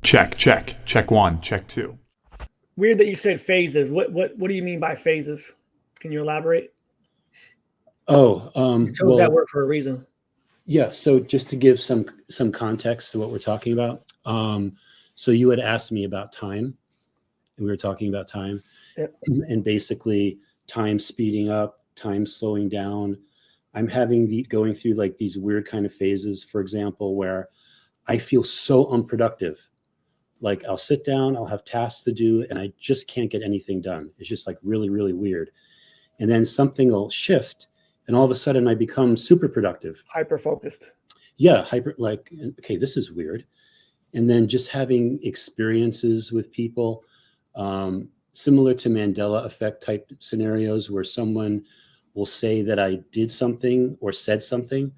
Check one, check two. Weird that you said phases. What do you mean by phases? Can you elaborate? Oh, You chose that word for a reason. Yeah. So just to give some context to what we're talking about. So you had asked me about time, and we were talking about time, Yep. and basically time speeding up, time slowing down. I'm going through like these weird kind of phases, for example, where I feel so unproductive. Like I'll sit down, I'll have tasks to do, and I just can't get anything done. It's just like really, really weird. And then something will shift, and all of a sudden I become super productive. Hyper focused. Yeah, like, okay, this is weird. And then just having experiences with people, similar to Mandela effect type scenarios where someone will say that I did something or said something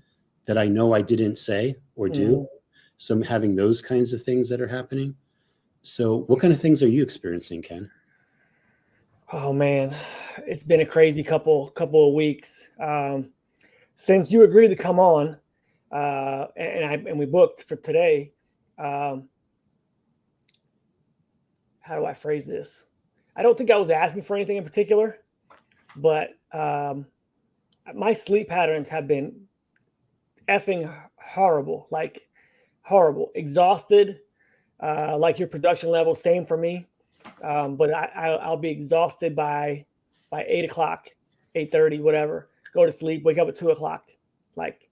that I know I didn't say or do. Mm-hmm. So I'm having those kinds of things that are happening. So what kind of things are you experiencing, Ken? Oh man, it's been a crazy couple of weeks. Since you agreed to come on, and we booked for today. How do I phrase this? I don't think I was asking for anything in particular, but my sleep patterns have been effing horrible, like horrible, exhausted, like your production level, same for me. But I'll be exhausted by 8 o'clock, 8:30, whatever. Go to sleep, wake up at 2 o'clock. Like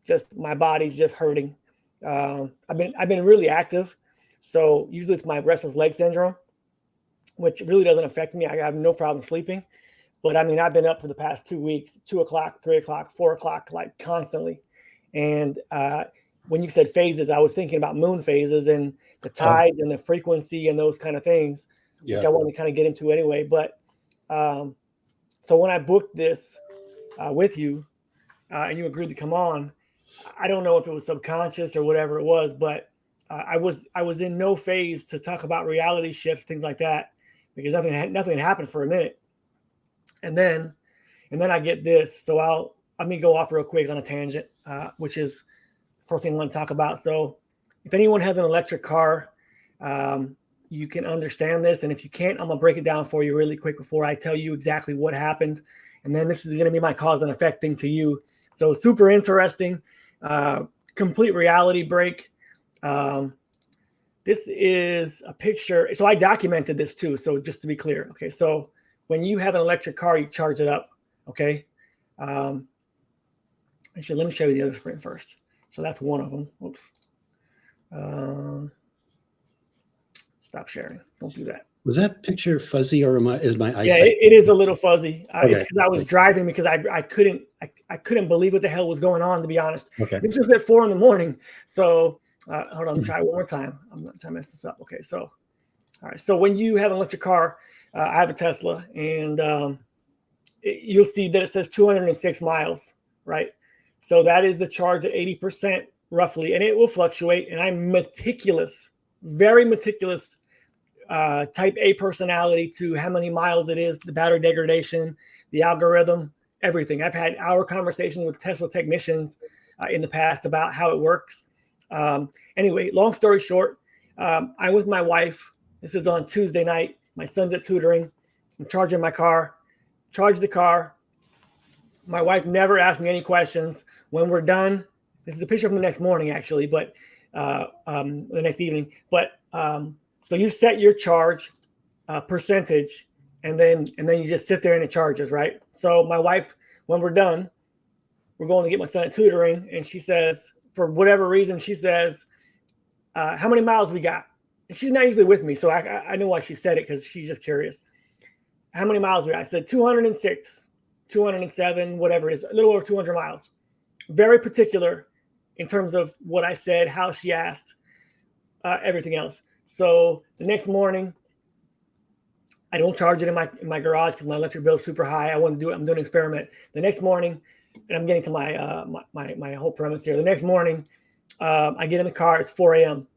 just my body's just hurting. I've been really active. So usually it's my restless leg syndrome, which really doesn't affect me. I have no problem sleeping. But I mean, I've been up for the past 2 weeks, 2 o'clock, 3 o'clock, 4 o'clock, like constantly. And when you said phases, I was thinking about moon phases and the tides and the frequency and those kind of things, which I want to kind of get into anyway. But so when I booked this with you and you agreed to come on, I don't know if it was subconscious or whatever it was, but I was in no phase to talk about reality shifts, things like that, because nothing had happened for a minute. And then I get this. So let me go off real quick on a tangent, which is the first thing I want to talk about. So if anyone has an electric car, you can understand this. And if you can't, I'm going to break it down for you really quick before I tell you exactly what happened. And then this is going to be my cause and effect thing to you. So super interesting, complete reality break. This is a picture. So I documented this too. So just to be clear. Okay. So when you have an electric car, you charge it up. Okay. Actually, let me show you the other screen first. So that's one of them. Oops. Stop sharing. Don't do that. Was that picture fuzzy or is my eyesight? Yeah, it is a little fuzzy. Okay. It's because I was driving because I couldn't believe what the hell was going on, to be honest. Okay. This was at 4 a.m. So hold on, try it one more time. I'm not trying to mess this up. Okay, so all right. So when you have an electric car, I have a Tesla, and you'll see that it says 206 miles, right? So that is the charge at 80% roughly, and it will fluctuate. And I'm meticulous, very meticulous. Type A personality to how many miles it is, the battery degradation, the algorithm, everything. I've had hour conversations with Tesla technicians in the past about how it works. Anyway, long story short, I'm with my wife. This is on Tuesday night. My son's at tutoring. I'm charging my car, charge the car. My wife never asked me any questions. When we're done, this is a picture from the next morning, actually, but the next evening. But so you set your charge percentage, and then you just sit there and it charges, right? So my wife, when we're done, we're going to get my son at tutoring, and she says, for whatever reason, she says, how many miles we got? And she's not usually with me, so I know why she said it, because she's just curious. How many miles we got? I said 206, 207, whatever it is, a little over 200 miles. Very particular in terms of what I said, how she asked, everything else. So the next morning, I don't charge it in my garage because my electric bill is super high. I'm doing an experiment. The next morning, and I'm getting to my whole premise here. The next morning, I get in the car. It's 4 a.m.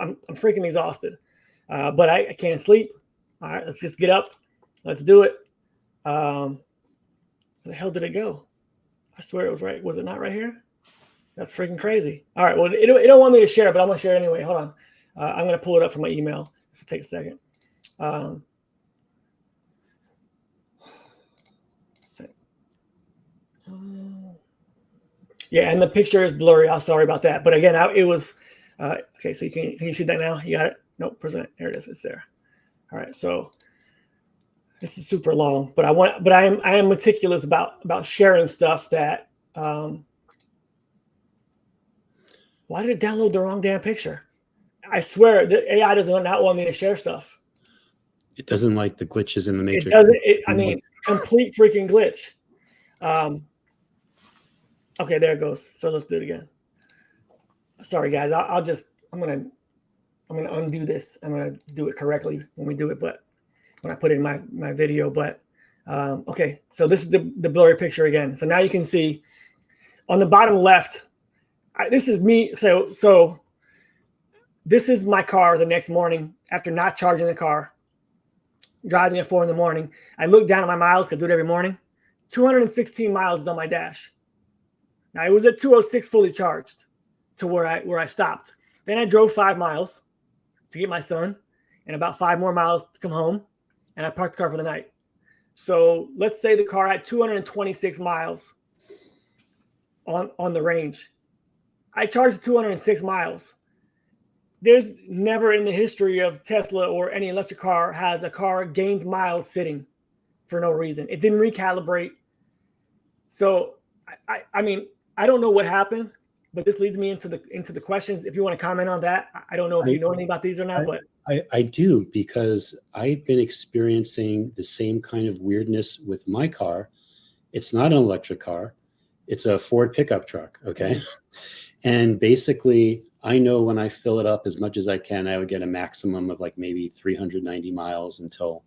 I'm freaking exhausted, but I can't sleep. All right, let's just get up. Let's do it. Where the hell did it go? I swear it was right. Was it not right here? That's freaking crazy. All right. Well, it don't want me to share, but I'm gonna share it anyway. Hold on. I'm going to pull it up from my email. This will take a second. Yeah, and the picture is blurry. I'm sorry about that. But again, it was okay. So can you see that now? You got it? Nope, present. There it is. It's there. All right. So this is super long, but I am meticulous about sharing stuff that. Why did it download the wrong damn picture? I swear the AI does not want me to share stuff. It doesn't like the glitches in the matrix. It doesn't. I mean, complete freaking glitch. Okay, there it goes. So let's do it again. Sorry, guys. I'm gonna undo this. I'm gonna do it correctly when we do it, but when I put it in my video. But okay, so this is the blurry picture again. So now you can see on the bottom left. This is me. So this is my car the next morning after not charging the car, driving at 4 a.m. I look down at my miles because I do it every morning. 216 miles is on my dash. Now it was at 206 fully charged to where I stopped. Then I drove 5 miles to get my son and about 5 more miles to come home, and I parked the car for the night. So let's say the car had 226 miles on the range. I charged 206 miles. There's never in the history of Tesla or any electric car has a car gained miles sitting for no reason. It didn't recalibrate. So I mean, I don't know what happened, but this leads me into the questions. If you want to comment on that, I don't know if you know anything about these or not, but I do, because I've been experiencing the same kind of weirdness with my car. It's not an electric car. It's a Ford pickup truck. Okay. And basically, I know when I fill it up as much as I can, I would get a maximum of like maybe 390 miles until,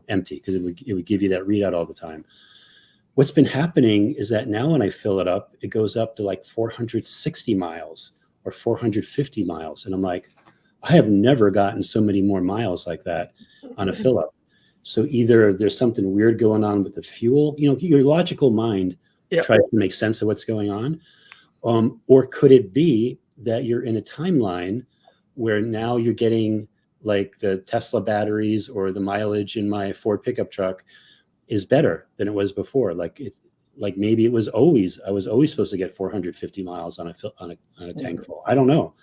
empty, because it would give you that readout all the time. What's been happening is that now when I fill it up, it goes up to like 460 miles or 450 miles. And I'm like, I have never gotten so many more miles like that on a fill up. So either there's something weird going on with the fuel, your logical mind tries to make sense of what's going on. Or could it be that you're in a timeline where now you're getting like the Tesla batteries or the mileage in my Ford pickup truck is better than it was before? Like maybe I was always supposed to get 450 miles on a tank full. I don't know.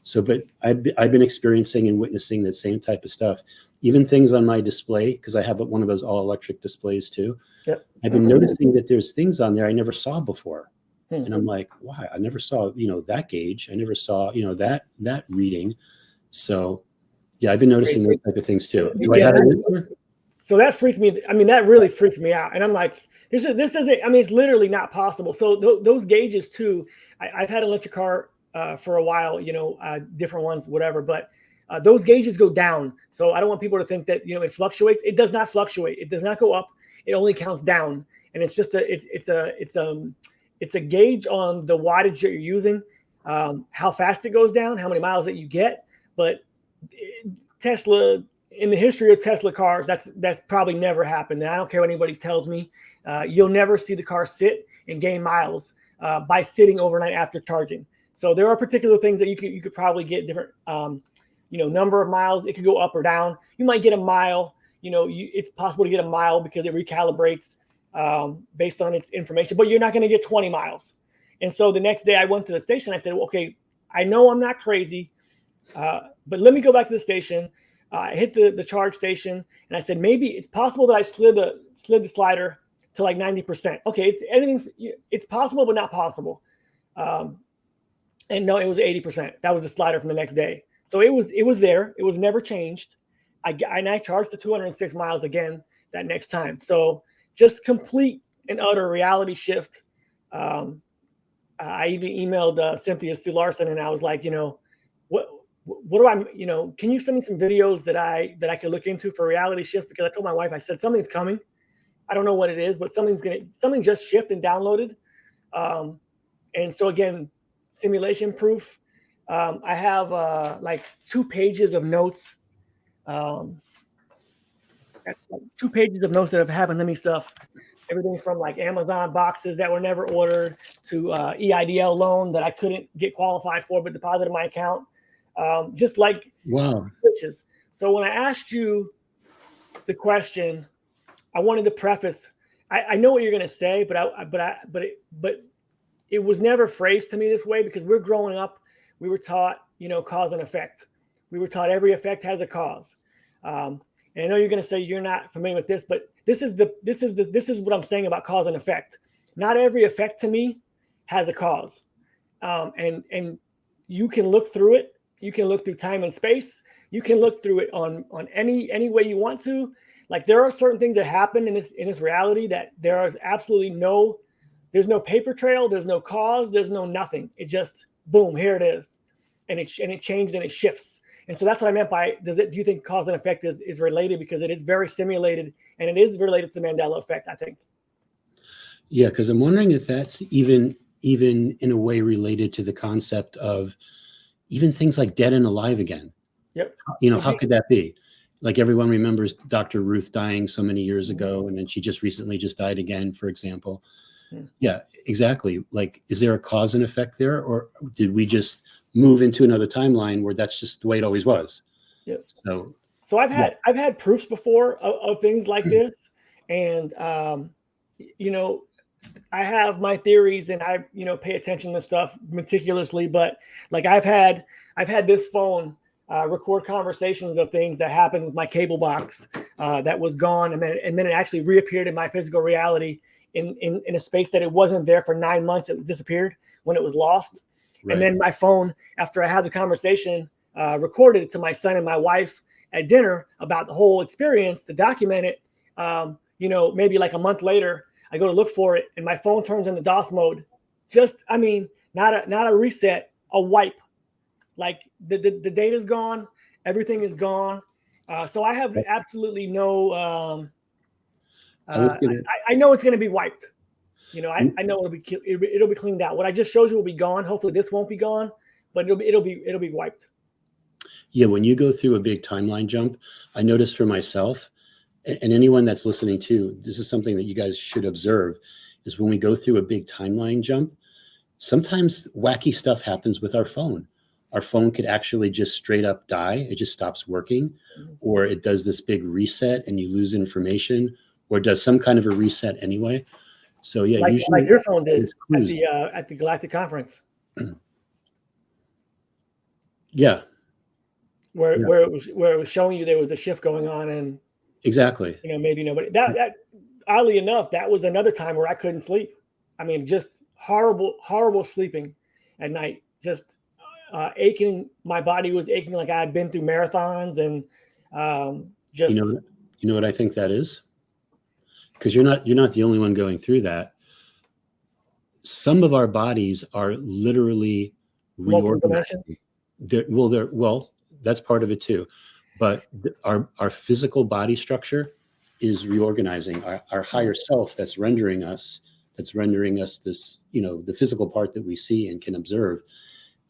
So, but I've been experiencing and witnessing the same type of stuff. Even things on my display, because I have one of those all electric displays too. Yep. I've been noticing that there's things on there I never saw before. And I'm like, why? I never saw, that gauge. I never saw, that reading. So yeah, I've been noticing those type of things too. Do I have an answer? So that freaked me. I mean, that really freaked me out. And I'm like, this doesn't, I mean, it's literally not possible. So those gauges too, I've had an electric car for a while, different ones, whatever, but those gauges go down. So I don't want people to think that, it fluctuates. It does not fluctuate. It does not go up. It only counts down. And it's just it's a gauge on the wattage that you're using, how fast it goes down, how many miles that you get. But Tesla, in the history of Tesla cars, that's probably never happened. And I don't care what anybody tells me. You'll never see the car sit and gain miles by sitting overnight after charging. So there are particular things that you could probably get different, number of miles. It could go up or down. You might get a mile. It's possible to get a mile because it recalibrates based on its information, but you're not going to get 20 miles. And so the next day I went to the station. I said, well, okay, I know I'm not crazy, but let me go back to the station. I hit the charge station and I said, maybe it's possible that I slid the slider to like 90%. Okay. It's possible, but not possible. And no, it was 80%. That was the slider from the next day. So it was there. It was never changed. I charged the 206 miles again that next time. So just complete and utter reality shift. I even emailed Cynthia Sue Larson and I was like, what do I, can you send me some videos that I could look into for reality shift? Because I told my wife, I said, something's coming. I don't know what it is, but something just shift and downloaded. And so again, simulation proof. I have like 2 pages of notes. 2 pages of notes that have happened to me stuff. Everything from like Amazon boxes that were never ordered to EIDL loan that I couldn't get qualified for, but deposited in my account. just like Wow. switches. So when I asked you the question, I wanted to preface. I know what you're going to say, but it was never phrased to me this way because we're growing up. We were taught, cause and effect. We were taught every effect has a cause. And I know you're going to say you're not familiar with this, but this is what I'm saying about cause and effect. Not every effect to me has a cause, and you can look through it. You can look through time and space. You can look through it on any way you want to. Like there are certain things that happen in this reality that there is absolutely there's no paper trail, there's no cause, there's no nothing. It just boom, here it is, and it changes and it shifts. And so that's what I meant by do you think cause and effect is related, because it is very simulated and it is related to the Mandela effect, I think. Yeah, because I'm wondering if that's even in a way related to the concept of even things like dead and alive again. Yep. How could that be? Like everyone remembers Dr. Ruth dying so many years ago, and then she just recently died again, for example. Yeah, exactly. Like, is there a cause and effect there, or did we just move into another timeline where that's just the way it always was? Yep. So I've had proofs before of things like this, and I have my theories and I pay attention to stuff meticulously. But like I've had this phone record conversations of things that happened with my cable box that was gone, and then it actually reappeared in my physical reality in a space that it wasn't there for 9 months. It disappeared when it was lost. Right. And then my phone, after I had the conversation, recorded it to my son and my wife at dinner about the whole experience to document it. Maybe like a month later, I go to look for it and my phone turns into DOS mode. Not a reset, a wipe. Like the data's gone, everything is gone. So I have absolutely no. I know it's going to be wiped. I know it'll be cleaned out. What I just showed you will be gone. Hopefully, this won't be gone, but it'll be wiped. Yeah, when you go through a big timeline jump, I noticed for myself, and anyone that's listening too, this is something that you guys should observe, is when we go through a big timeline jump, sometimes wacky stuff happens with our phone. Our phone could actually just straight up die. It just stops working, or it does this big reset and you lose information, or it does some kind of a reset anyway. So yeah, usually like your phone did at the Galactic Conference. Yeah. Where it was showing you there was a shift going on, and exactly. Maybe nobody that oddly enough, that was another time where I couldn't sleep. I mean, just horrible sleeping at night. Just aching. My body was aching like I had been through marathons, and just you know what I think that is? Because you're not the only one going through that. Some of our bodies are literally reorganized. Well, that's part of it too, but our physical body structure is reorganizing. Our higher self that's rendering us this, the physical part that we see and can observe,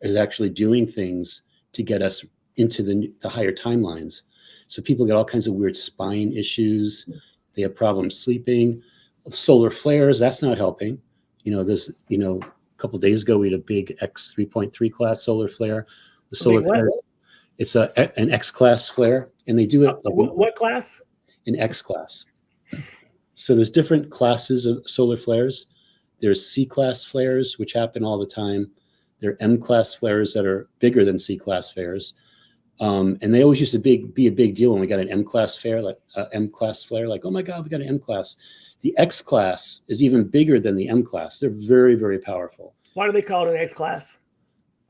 is actually doing things to get us into the higher timelines. So people get all kinds of weird spine issues. They have problems sleeping. Solar flares, that's not helping. A couple of days ago, we had a big X 3.3 class solar flare. The solar flare, it's an X class flare, and they do it. What class? An X class. So there's different classes of solar flares. There's C class flares, which happen all the time. There are M class flares that are bigger than C class flares. And they always used to be a big deal when we got an M class flare, like M class flare, like, oh my God, we got an M class. The X class is even bigger than the M class. They're very, very powerful. Why do they call it an X class?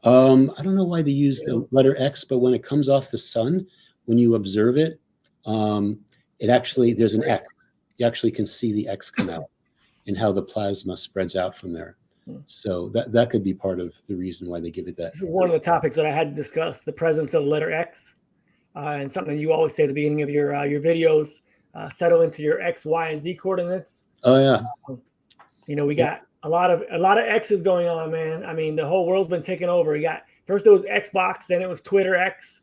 I don't know why they use the letter X, but when it comes off the sun, when you observe it, there's an X. You actually can see the X come out and how the plasma spreads out from there. So that could be part of the reason why they give it that. This is one of the topics that I had to discuss, the presence of the letter X, and something you always say at the beginning of your videos, settle into your X, Y, and Z coordinates. Oh yeah. We got a lot of X's going on, man. I mean, the whole world's been taken over. We got first it was Xbox, then it was Twitter X.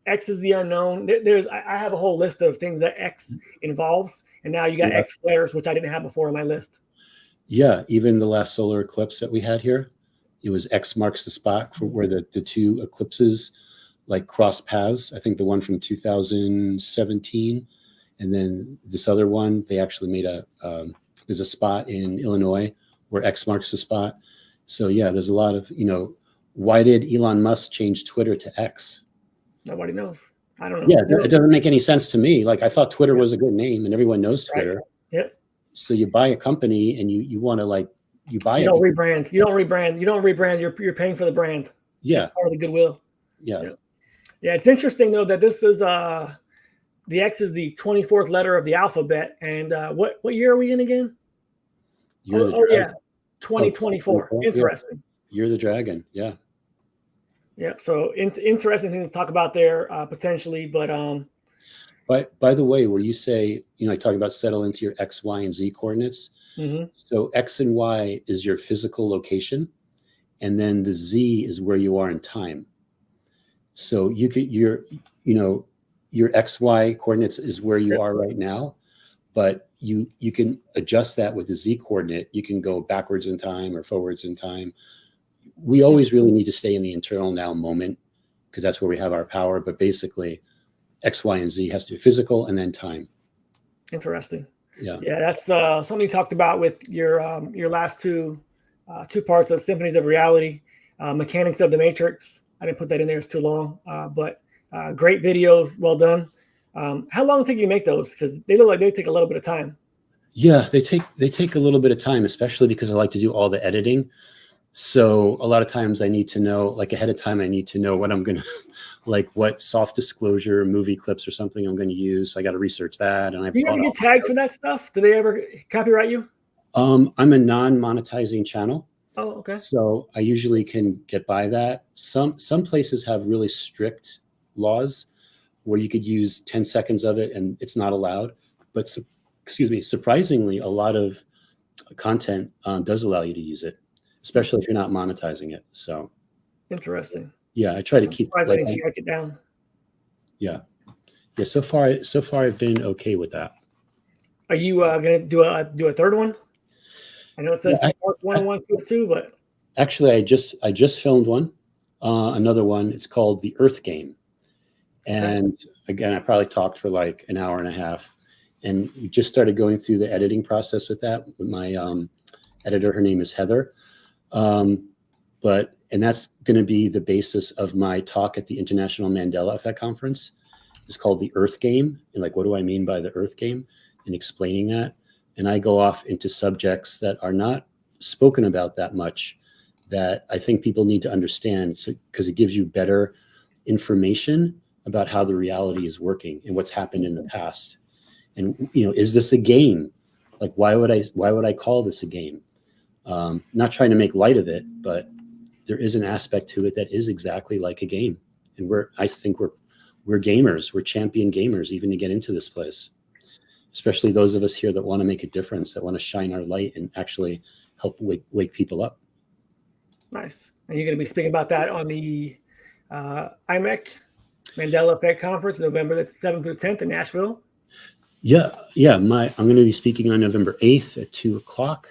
X is the unknown. I have a whole list of things that X involves, and now you got X flares, which I didn't have before on my list. Yeah, even the last solar eclipse that we had here, it was X marks the spot for where the two eclipses like cross paths. I think the one from 2017, and then this other one, they actually made there's a spot in Illinois where X marks the spot. So yeah, there's a lot of, why did Elon Musk change Twitter to X? Nobody knows. I don't know. Yeah, it doesn't make any sense to me. Like, I thought Twitter was a good name and everyone knows Twitter. Right. Yep. So you buy a company and you want to you buy it. You don't rebrand. You don't rebrand. You're paying for the brand. Yeah. It's part of the goodwill. Yeah. Yeah. It's interesting though that this is the X is the 24th letter of the alphabet. And what year are we in again? Yeah. 2024. Interesting. You're the dragon. Yeah. Yeah. So interesting things to talk about there potentially, but by the way, where you say, I talk about settle into your X, Y, and Z coordinates. Mm-hmm. So X and Y is your physical location, and then the Z is where you are in time. So you could your X, Y coordinates is where you are right now, but you can adjust that with the Z coordinate. You can go backwards in time or forwards in time. We always really need to stay in the internal now moment because that's where we have our power. But basically, X, Y, and Z has to be physical and then time. Interesting. Yeah. Yeah, that's something you talked about with your last two parts of Symphonies of Reality, Mechanics of the Matrix. I didn't put that in there; it's too long. But great videos, well done. How long did you make those? Because they look like they take a little bit of time. Yeah, they take a little bit of time, especially because I like to do all the editing. So a lot of times I need to know, like ahead of time, I need to know what I'm going to, like what soft disclosure movie clips or something I'm going to use. I got to research that. And Do you ever get tagged for that stuff? Do they ever copyright you? I'm a non-monetizing channel. Oh, okay. So I usually can get by that. Some places have really strict laws where you could use 10 seconds of it and it's not allowed. But surprisingly, a lot of content does allow you to use it, especially if you're not monetizing it. So interesting. Yeah, I try to keep strike it down. Yeah. So far I've been okay with that. Are you gonna do a third one? I know it says part 1 and 1, 2, 2, but actually I just filmed one, another one. It's called The Earth Game, and again I probably talked for like an hour and a half, and we just started going through the editing process with that with my editor. Her name is Heather. And that's going to be the basis of my talk at the International Mandela Effect Conference. It's called The Earth Game. And like, what do I mean by the Earth Game? And explaining that. And I go off into subjects that are not spoken about that much that I think people need to understand, because it gives you better information about how the reality is working and what's happened in the past. And, is this a game? Like, why would I call this a game? Not trying to make light of it, but there is an aspect to it that is exactly like a game. And I think we're gamers. We're champion gamers, even to get into this place, especially those of us here that want to make a difference, that want to shine our light and actually help wake people up. Nice. And you're going to be speaking about that on the IMEC Mandela Effect Conference, November 7th through 10th in Nashville. Yeah. I'm going to be speaking on November 8th at 2:00.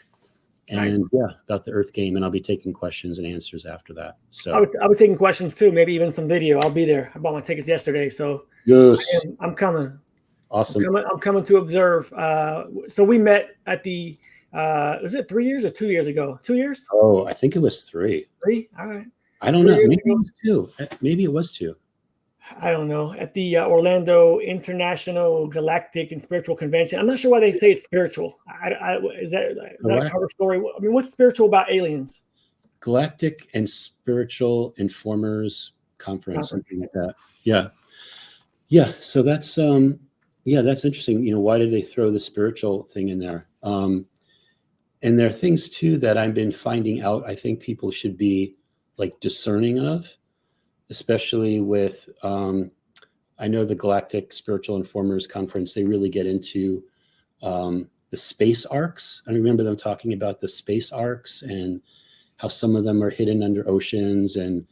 And nice. About the Earth Game, and I'll be taking questions and answers after that. So I'll be taking questions too, maybe even some video. I'll be there. I bought my tickets yesterday, so yes, I'm coming. Awesome. I'm coming to observe. So we met at the was it 3 years or 2 years ago? 2 years? Oh, I think it was 3. 3? All right. I don't know. Maybe it was 2. Maybe it was 2. I don't know. At the Orlando International Galactic and Spiritual Convention. I'm not sure why they say it's spiritual. Is that a cover story? I mean, what's spiritual about aliens? Galactic and Spiritual Informers Conference, something like that. Yeah. So that's that's interesting. Why did they throw the spiritual thing in there? And there are things too that I've been finding out. I think people should be like discerning of. Especially with, I know the Galactic Spiritual Informers Conference, they really get into the space arcs. I remember them talking about the space arcs and how some of them are hidden under oceans, and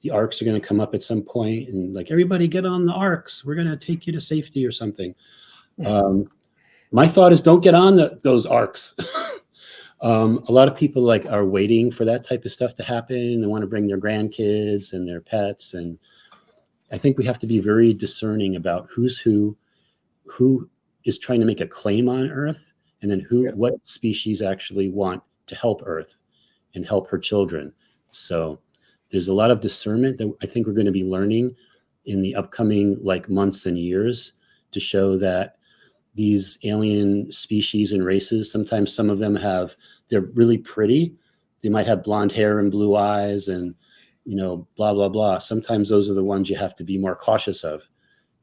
the arcs are going to come up at some point, and like, everybody get on the arcs. We're going to take you to safety or something. My thought is, don't get on those arcs. A lot of people like are waiting for that type of stuff to happen. They want to bring their grandkids and their pets. And I think we have to be very discerning about who's who is trying to make a claim on Earth, and then what species actually want to help Earth and help her children. So there's a lot of discernment that I think we're going to be learning in the upcoming like months and years to show that these alien species and races, sometimes some of them they're really pretty. They might have blonde hair and blue eyes and, blah, blah, blah. Sometimes those are the ones you have to be more cautious of.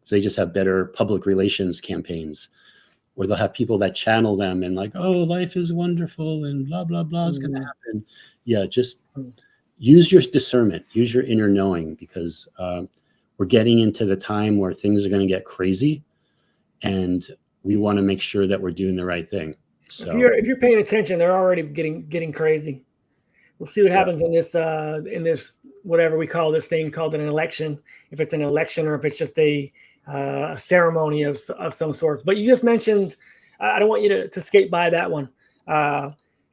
So they just have better public relations campaigns, where they'll have people that channel them and like, oh, life is wonderful and blah, blah, blah is going to happen. Yeah, just use your discernment, use your inner knowing, because we're getting into the time where things are going to get crazy, and we want to make sure that we're doing the right thing. So if you're paying attention, they're already getting crazy. We'll see what happens in this whatever we call this thing called an election. If it's an election or if it's just a ceremony of some sort. But you just mentioned, I don't want you to skate by that one.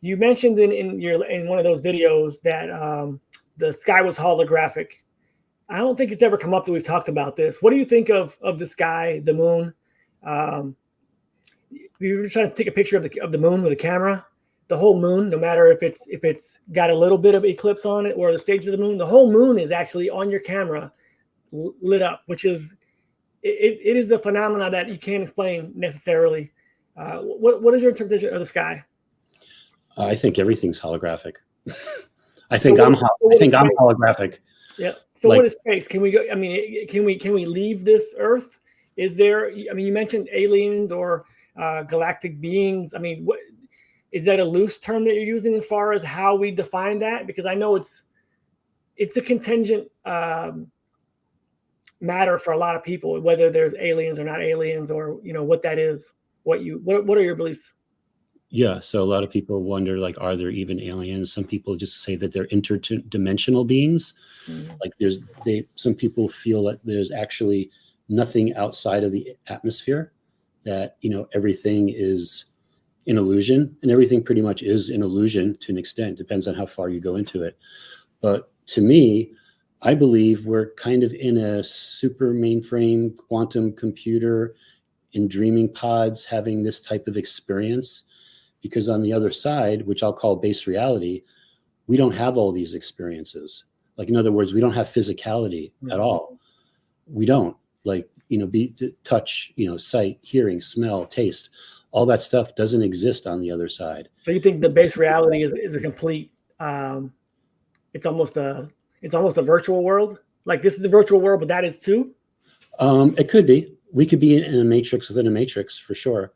You mentioned in one of those videos that the sky was holographic. I don't think it's ever come up that we've talked about this. What do you think of the sky, the moon? You were trying to take a picture of the moon with a camera. The whole moon, no matter if it's got a little bit of eclipse on it or the stage of the moon, the whole moon is actually on your camera lit up, which is it is a phenomena that you can't explain necessarily. What is your interpretation of the sky? I think everything's holographic. I think I'm holographic. Yeah. So what is space? Can we go? I mean, can we leave this Earth? Is there? I mean, you mentioned aliens or galactic beings. I mean, what is that a loose term that you're using as far as how we define that? Because I know it's a contingent matter for a lot of people, whether there's aliens or not aliens, or what that is. What are your beliefs? Yeah, so a lot of people wonder, like, are there even aliens? Some people just say that they're interdimensional beings. Like some people feel that there's actually nothing outside of the atmosphere, that everything is an illusion, and everything pretty much is an illusion to an extent. Depends on how far you go into it. But to me, I believe we're kind of in a super mainframe quantum computer in dreaming pods having this type of experience, because on the other side, which I'll call base reality, we don't have all these experiences. Like, in other words, we don't have physicality at all. We don't, like, touch, sight, hearing, smell, taste, all that stuff doesn't exist on the other side. So you think the base reality is a complete, it's almost a virtual world? Like, this is a virtual world, but that is too? It could be. We could be in a matrix within a matrix, for sure.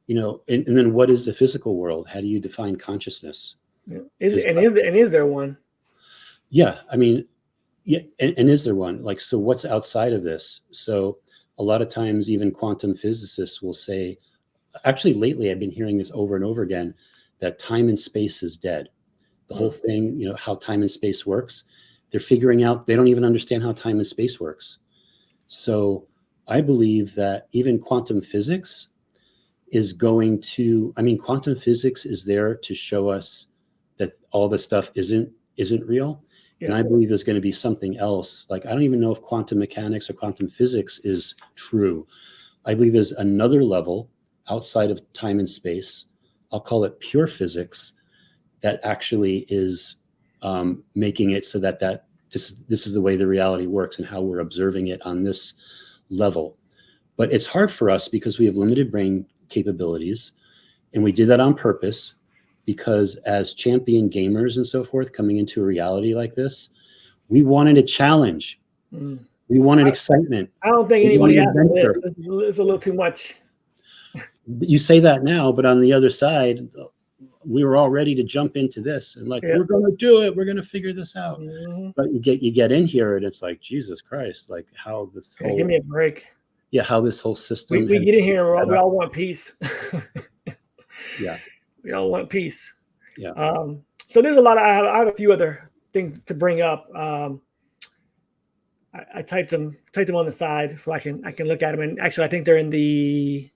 And then what is the physical world? How do you define consciousness? Yeah. Is there one? Yeah, I mean, yeah, and is there one? Like, so what's outside of this? So a lot of times, even quantum physicists will say, actually lately I've been hearing this over and over again, that time and space is dead. The whole thing, how time and space works, they're figuring out, they don't even understand how time and space works. So I believe that even quantum physics is going to, quantum physics is there to show us that all this stuff isn't real. Yeah. And I believe there's going to be something else. Like, I don't even know if quantum mechanics or quantum physics is true. I believe there's another level outside of time and space. I'll call it pure physics, that actually is making it so that this is the way the reality works and how we're observing it on this level. But it's hard for us because we have limited brain capabilities, and we did that on purpose, because as champion gamers and so forth, coming into a reality like this, we wanted a challenge. We wanted excitement. I don't think anybody has this. It's a little too much. You say that now, but on the other side, we were all ready to jump into this and we're going to do it. We're going to figure this out. But you get in here and it's like, Jesus Christ, like how this whole, give me a break. Yeah, how this whole system. We get in here and we all want peace. Yeah. We all want peace. Yeah. So there's a lot. I have a few other things to bring up. I typed them on the side so I can look at them. And actually, I think they're in the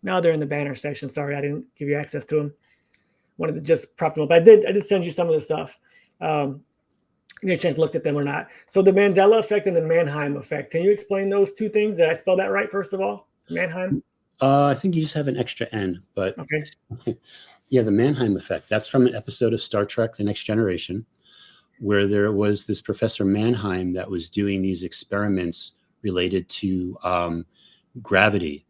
banner section. Sorry, I didn't give you access to them. wanted to just prop them up. I did send you some of the stuff. You get a chance to look at them or not. So the Mandela effect and the Mannheim effect. Can you explain those two things? Did I spell that right, first of all? Mannheim? I think you just have an extra N, but okay. Yeah, the Mannheim effect. That's from an episode of Star Trek: The Next Generation, where there was this Professor Mannheim that was doing these experiments related to gravity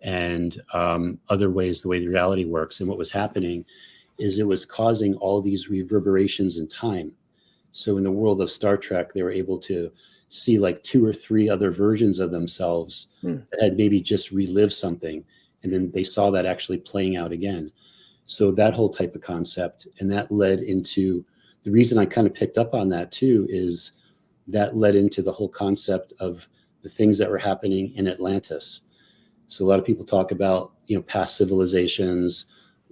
and other ways, the way the reality works. And what was happening is it was causing all these reverberations in time. So in the world of Star Trek, they were able to see like 2 or 3 other versions of themselves that had maybe just relived something. And then they saw that actually playing out again. So that whole type of concept, and that led into the reason I kind of picked up on that too, is that led into the whole concept of the things that were happening in Atlantis. So a lot of people talk about, past civilizations,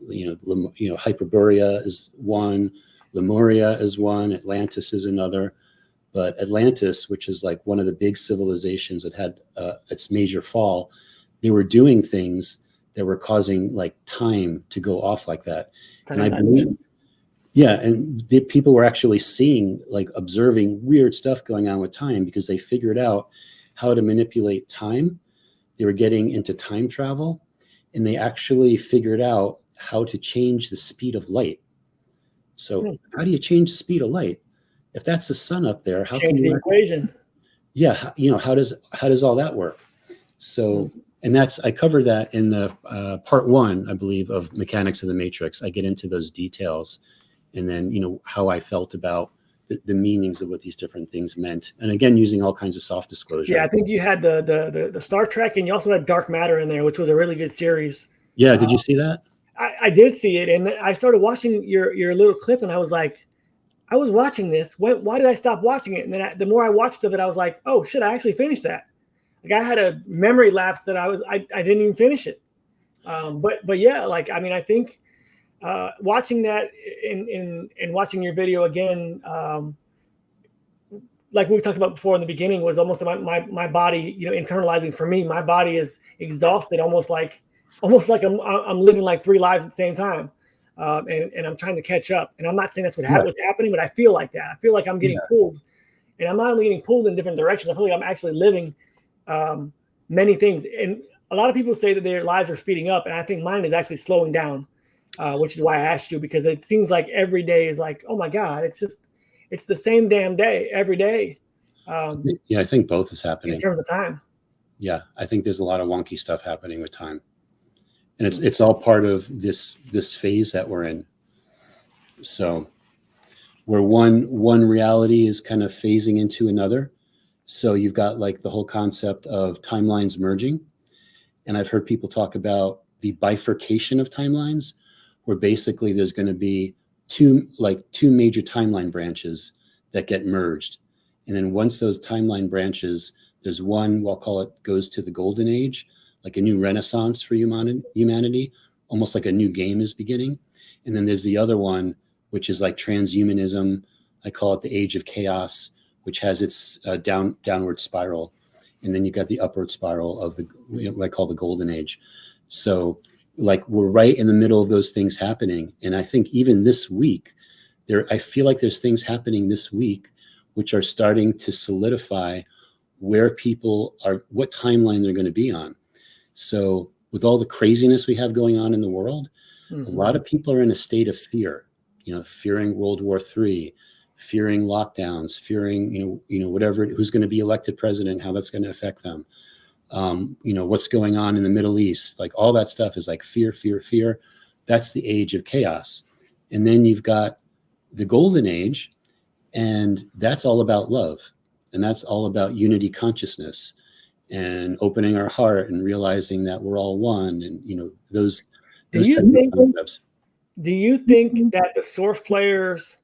Hyperborea is one, Lemuria is one, Atlantis is another. But Atlantis, which is like one of the big civilizations that had its major fall, they were doing things that were causing like time to go off like that. And I believe, and the people were actually seeing, like observing weird stuff going on with time because they figured out how to manipulate time. They were getting into time travel, and they actually figured out how to change the speed of light. So how do you change the speed of light? If that's the sun up there, how change can you the equation? Yeah, how does all that work? So, and I cover that in the part 1, I believe, of Mechanics of the Matrix. I get into those details, and then how I felt about the meanings of what these different things meant, and again using all kinds of soft disclosure. Yeah, I think you had the Star Trek, and you also had Dark Matter in there, which was a really good series. Yeah, did you see that? I did see it, and I started watching your little clip, and I was like, I was watching this. Why did I stop watching it? And then the more I watched of it, I was like, oh shit, I actually finished that. Like I had a memory lapse that I didn't even finish it. But yeah, like I think watching that and watching your video again, like we talked about before in the beginning, was almost my body, internalizing. For me, my body is exhausted, almost like I'm living like 3 lives at the same time. And I'm trying to catch up. And I'm not saying that's what's happening, but I feel like that. I feel like I'm getting pulled, and I'm not only getting pulled in different directions. I feel like I'm actually living many things. And a lot of people say that their lives are speeding up, and I think mine is actually slowing down, which is why I asked you, because it seems like every day is like, oh my God, it's the same damn day every day. Yeah, I think both is happening in terms of time. Yeah, I think there's a lot of wonky stuff happening with time. And it's all part of this phase that we're in. So where one reality is kind of phasing into another. So you've got like the whole concept of timelines merging. And I've heard people talk about the bifurcation of timelines, where basically there's going to be two major timeline branches that get merged. And then once those timeline branches, there's one, we'll call it, goes to the golden age, like a new renaissance for humanity, almost like a new game is beginning. And then there's the other one, which is like transhumanism. I call it the age of chaos, which has its downward spiral. And then you got the upward spiral of what I call the golden age. So like we're right in the middle of those things happening. And I think even this week, I feel like there's things happening this week which are starting to solidify where people are, what timeline they're going to be on. So with all the craziness we have going on in the world, a lot of people are in a state of fear, fearing World War III, fearing lockdowns, fearing, whatever, who's going to be elected president, how that's going to affect them. What's going on in the Middle East, like all that stuff is like fear, fear, fear. That's the age of chaos. And then you've got the golden age, and that's all about love. And that's all about unity consciousness and opening our heart and realizing that we're all one. And, those do you think that the source players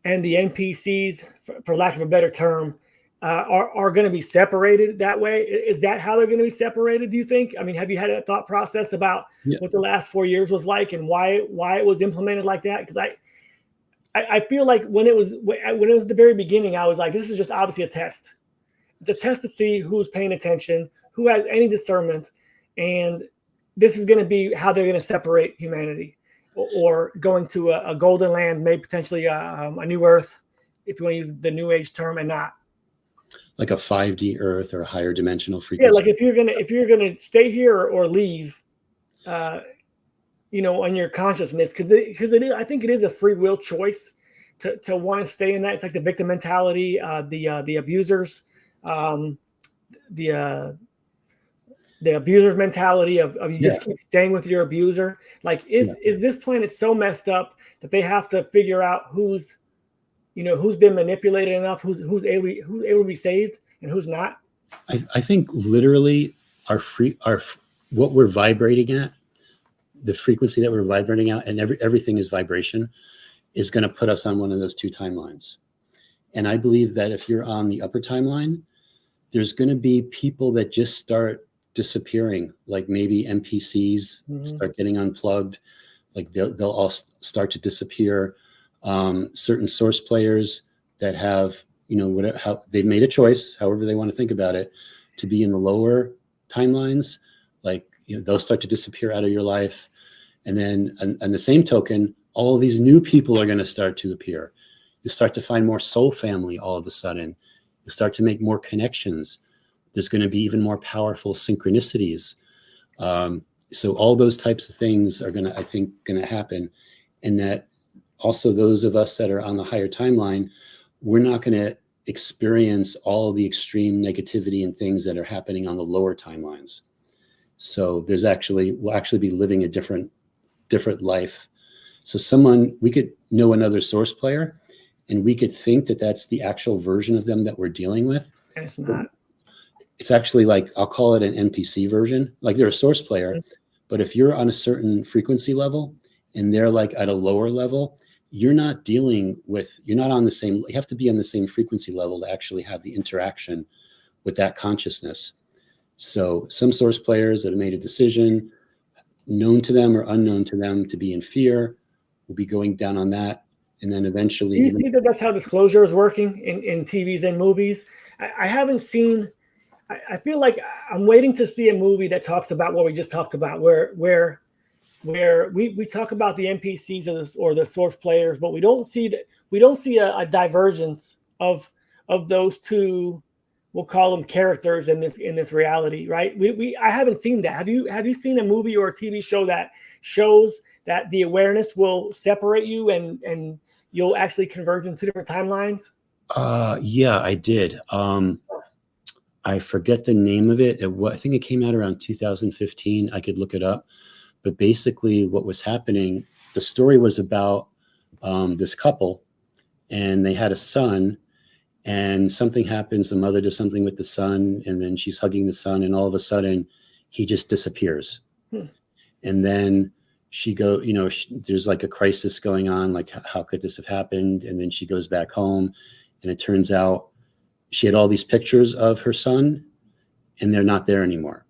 and the NPCs, for lack of a better term, are going to be separated that way? Is that how they're going to be separated, do you think? I mean, have you had a thought process about what the last 4 years was like and why it was implemented like that? Because I feel like when it was the very beginning, I was like, this is just obviously a test. It's a test to see who's paying attention, who has any discernment, and this is going to be how they're going to separate humanity. or going to a golden land, maybe potentially a new Earth, if you want to use the New Age term, and not like a 5D Earth or a higher dimensional frequency. Yeah, like if you're gonna stay here or leave, on your consciousness, because it is, I think it is a free will choice to want to stay in that. It's like the victim mentality, the abusers, the the abuser's mentality of you just keep staying with your abuser. Like, is this planet so messed up that they have to figure out who's been manipulated enough, who's able to be saved and who's not? I think literally what we're vibrating at, the frequency that we're vibrating out, and everything is vibration, is going to put us on one of those two timelines. And I believe that if you're on the upper timeline, there's going to be people that just start disappearing, like maybe NPCs start getting unplugged, like they'll all start to disappear. Certain source players that have, how they've made a choice, however they want to think about it, to be in the lower timelines, like they'll start to disappear out of your life. And then on the same token, all of these new people are going to start to appear. You start to find more soul family all of a sudden. You start to make more connections. There's going to be even more powerful synchronicities. So all those types of things are I think going to happen. And that also those of us that are on the higher timeline, we're not going to experience all the extreme negativity and things that are happening on the lower timelines. So we'll actually be living a different life. So we could know another source player, and we could think that that's the actual version of them that we're dealing with. And it's not. It's actually, like, I'll call it an NPC version. Like, they're a source player, but if you're on a certain frequency level and they're like at a lower level, you're not on the same, you have to be on the same frequency level to actually have the interaction with that consciousness. So some source players that have made a decision, known to them or unknown to them, to be in fear, will be going down on that. And then eventually... Do you see that that's how disclosure is working in TVs and movies? I haven't seen... I feel like I'm waiting to see a movie that talks about what we just talked about, where we talk about the NPCs or the source players, but we don't see a divergence of those two, we'll call them characters in this reality, right? I haven't seen that. Have you seen a movie or a TV show that shows that the awareness will separate you and you'll actually converge in two different timelines? Yeah, I did. I forget the name of it. I think it came out around 2015. I could look it up. But basically what was happening, the story was about this couple, and they had a son, and something happens. The mother does something with the son, and then she's hugging the son, and all of a sudden he just disappears. And then there's like a crisis going on, like how could this have happened? And then she goes back home, and it turns out she had all these pictures of her son, and they're not there anymore.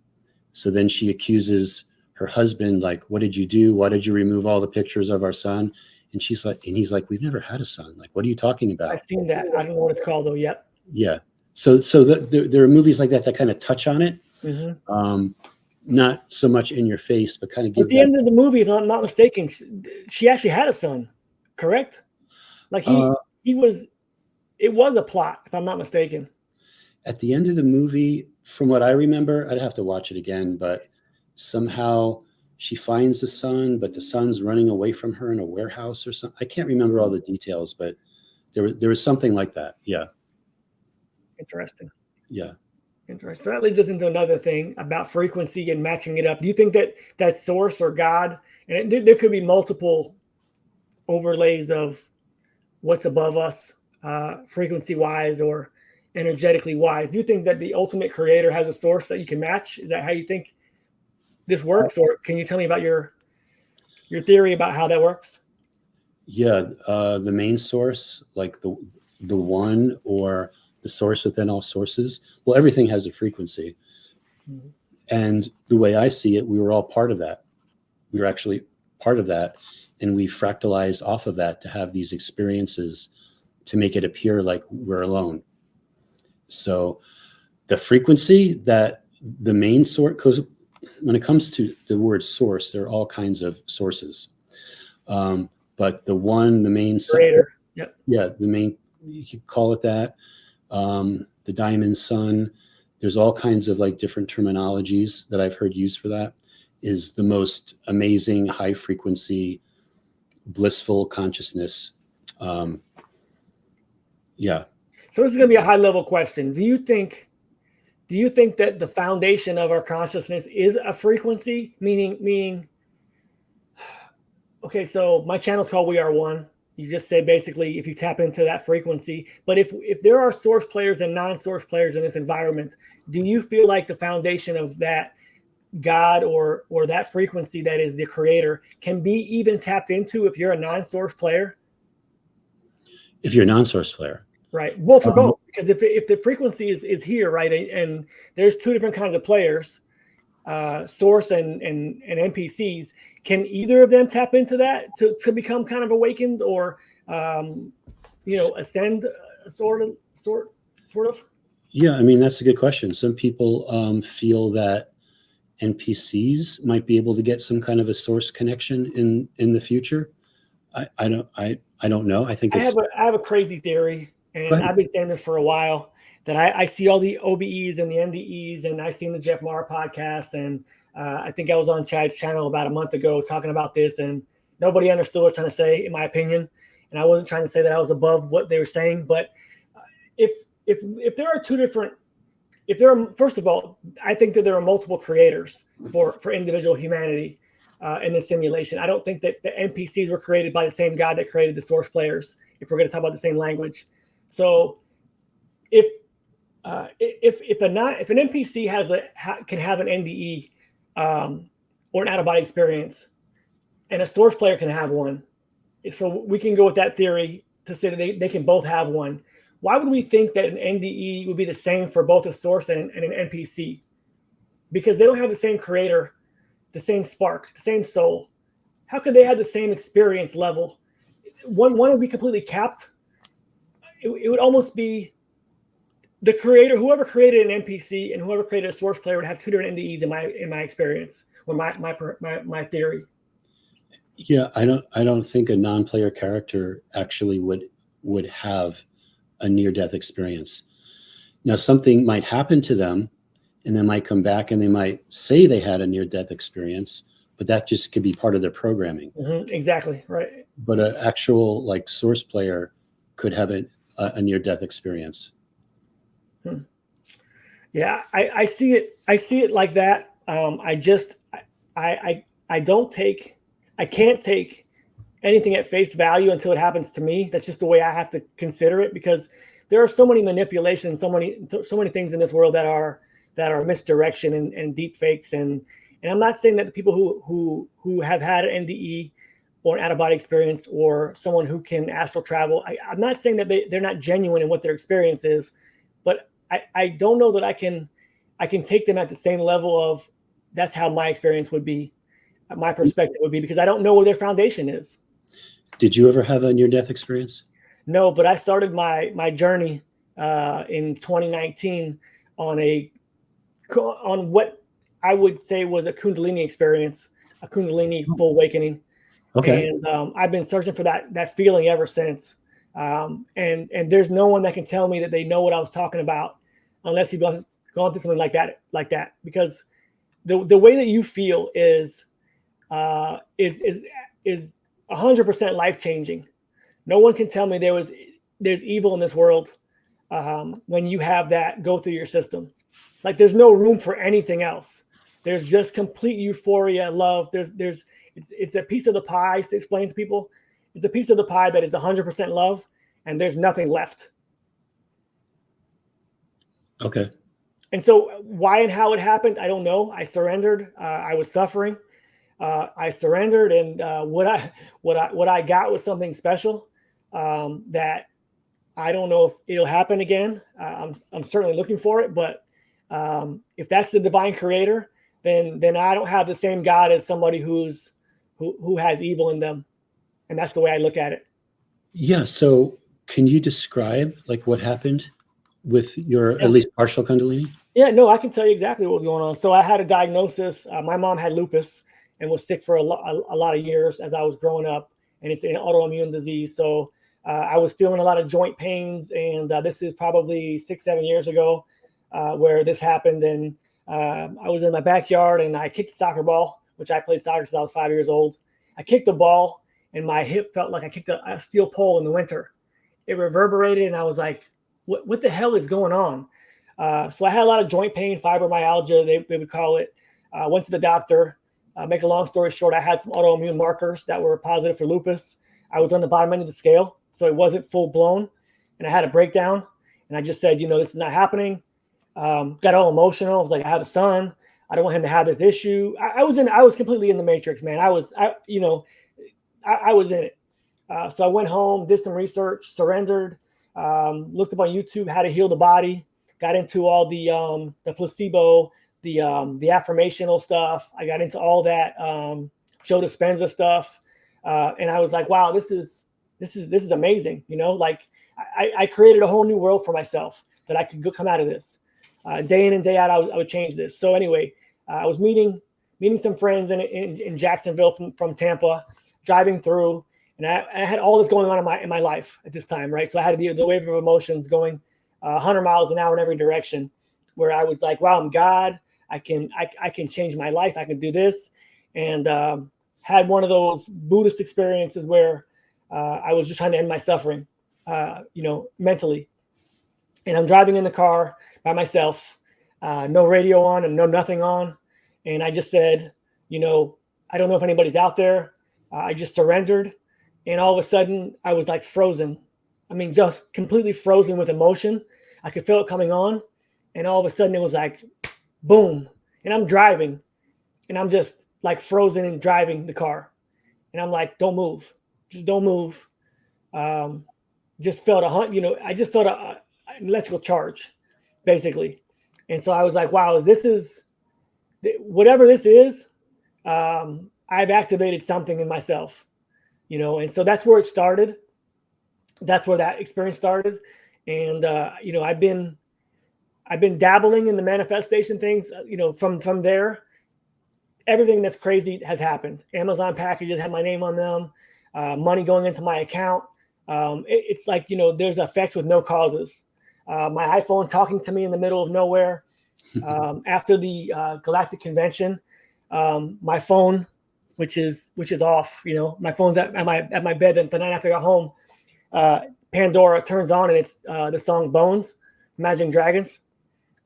So then she accuses her husband, like, what did you do? Why did you remove all the pictures of our son? And he's like, we've never had a son. Like, what are you talking about? I've seen that. I don't know what it's called though yet. Yeah. So there are movies like that kind of touch on it. Not so much in your face, but kind of give. At the end of the movie, if I'm not mistaken, she actually had a son, correct? Like it was a plot, if I'm not mistaken. At the end of the movie, from what I remember, I'd have to watch it again, but somehow she finds the son, but the son's running away from her in a warehouse or something. I can't remember all the details, but there was something like that. Yeah. Interesting. Yeah. Interesting. So that leads us into another thing about frequency and matching it up. Do you think that source or God, and there could be multiple overlays of what's above us, frequency wise or energetically wise? Do you think that the ultimate creator has a source that you can match? Is that how you think this works? Or can you tell me about your theory about how that works? Yeah. The main source, like the one, or the source within all sources. Well, everything has a frequency. And the way I see it, we were all part of that. We were actually part of that. And we fractalized off of that to have these experiences to make it appear like we're alone. So the frequency that the main source, because when it comes to the word source, there are all kinds of sources. But the main sun, Creator. Yep. yeah, the main, you could call it that. The diamond sun, there's all kinds of like different terminologies that I've heard used for that, is the most amazing high frequency blissful consciousness. Yeah. So this is going to be a high level question. Do you think that the foundation of our consciousness is a frequency? Meaning, okay, so my channel is called We Are One. You just say basically if you tap into that frequency. But if there are source players and non-source players in this environment, do you feel like the foundation of that God or that frequency that is the creator can be even tapped into if you're a non-source player? If you're a non-source player. Right. Well, for both, because if the frequency is here, right, and there's two different kinds of players, source and NPCs, can either of them tap into that to become kind of awakened or, ascend sort of? Yeah, I mean, that's a good question. Some people feel that NPCs might be able to get some kind of a source connection in the future. I don't know. I think I have a crazy theory, and I've been saying this for a while, that I see all the OBEs and the MDEs, and I've seen the Jeff Maher podcast, and I think I was on Chad's channel about a month ago talking about this, and nobody understood what I was trying to say, in my opinion. And I wasn't trying to say that I was above what they were saying, but if there are two different, first of all, I think that there are multiple creators for individual humanity in this simulation. I don't think that the NPCs were created by the same God that created the source players, if we're going to talk about the same language. So if an NPC can have an NDE or an out-of-body experience, and a source player can have one, so we can go with that theory to say that they can both have one. Why would we think that an NDE would be the same for both a source and an NPC? Because they don't have the same creator, the same spark, the same soul. How could they have the same experience level? One would be completely capped. It would almost be the creator, whoever created an NPC and whoever created a source player would have two different NDEs in my experience, or my theory. Yeah, I don't think a non-player character actually would have a near-death experience. Now, something might happen to them, and they might come back and they might say they had a near-death experience, but that just could be part of their programming. Mm-hmm, exactly, right. But an actual like source player could have a near-death experience. Yeah, I see it. I see it like that. I can't take anything at face value until it happens to me. That's just the way I have to consider it, because there are so many manipulations, so many things in this world that are misdirection and deep fakes. And I'm not saying that the people who have had an NDE or an out-of-body experience, or someone who can astral travel, I'm not saying that they're not genuine in what their experience is, but I don't know that I can take them at the same level of that's how my experience would be, my perspective would be, because I don't know where their foundation is. Did you ever have a near-death experience? No, but I started my journey in 2019 on what I would say was a Kundalini experience, a Kundalini full awakening. Okay. And I've been searching for that feeling ever since. And there's no one that can tell me that they know what I was talking about unless you've gone through something like that, because the way that you feel is 100% life-changing. No one can tell me there's evil in this world when you have that go through your system. Like, there's no room for anything else. There's just complete euphoria, love. It's a piece of the pie, to explain to people. It's a piece of the pie that is 100% love, and there's nothing left. Okay. And so why and how it happened, I don't know. I surrendered. I was suffering. I surrendered, and what I got was something special that I don't know if it'll happen again. I'm certainly looking for it, but if that's the divine creator, then I don't have the same God as somebody who has evil in them, and that's the way I look at it. Yeah. So, can you describe like what happened with your at least partial Kundalini? Yeah, no, I can tell you exactly what was going on. So I had a diagnosis. My mom had lupus and was sick for a lot of years as I was growing up. and it's an autoimmune disease. So I was feeling a lot of joint pains, and this is probably 6-7 years ago where this happened. And I was in my backyard, and I kicked a soccer ball, which I played soccer since I was 5 years old. I kicked the ball, and my hip felt like I kicked a steel pole in the winter. It reverberated, and I was like, what the hell is going on? So I had a lot of joint pain, fibromyalgia, they would call it. Went to the doctor. Make a long story short, I had some autoimmune markers that were positive for lupus. I was on the bottom end of the scale, so it wasn't full blown. And I had a breakdown, and I just said, this is not happening. Got all emotional. I was like, I have a son. I don't want him to have this issue. I was completely in the matrix, man. I was in it. So I went home, did some research, surrendered, looked up on YouTube how to heal the body, got into all the placebo, the affirmational stuff. I got into all that Joe Dispenza stuff, and I was like, wow, this is amazing. Like I created a whole new world for myself that I could come out of this. Day in and day out, I would change this. So anyway, I was meeting some friends in Jacksonville from Tampa, driving through, and I had all this going on in my life at this time, right? So I had the wave of emotions going 100 miles an hour in every direction, where I was like, wow, I'm God. I can change my life. I can do this. And had one of those Buddhist experiences where I was just trying to end my suffering, mentally. And I'm driving in the car by myself, no radio on and no nothing on. And I just said, I don't know if anybody's out there. I just surrendered. And all of a sudden I was like frozen. I mean, just completely frozen with emotion. I could feel it coming on. And all of a sudden it was like, boom. And I'm driving, and I'm just like frozen and driving the car. And I'm like, don't move. Just don't move. Just felt I just felt an electrical charge, basically. And so I was like, wow, whatever this is, I've activated something in myself, and so that's where it started. That's where that experience started. And, I've been dabbling in the manifestation things, from there. Everything that's crazy has happened. Amazon packages have my name on them, money going into my account. It's like, there's effects with no causes. My iPhone talking to me in the middle of nowhere. After the Galactic Convention, my phone, which is off, my phone's at my bed the night after I got home. Pandora turns on, and it's the song Bones, Imagine Dragons.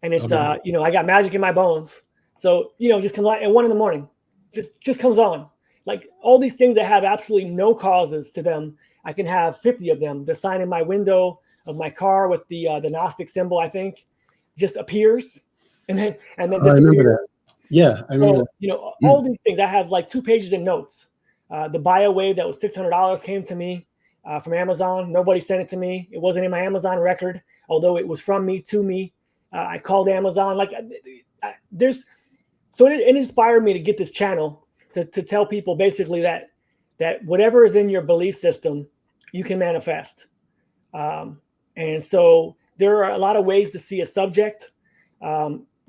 And it's, I got magic in my bones. So, just comes out at 1 a.m, just comes on. Like all these things that have absolutely no causes to them, I can have 50 of them. The sign in my window of my car with the Gnostic symbol, I think, just appears and then disappears. I remember that. Yeah, I remember that. All these things. I have like 2 pages in notes. The bio wave that was $600 came to me from Amazon. Nobody sent it to me. It wasn't in my Amazon record, although it was from me to me. I called Amazon. Like so it inspired me to get this channel to tell people basically that whatever is in your belief system, you can manifest. And so there are a lot of ways to see a subject.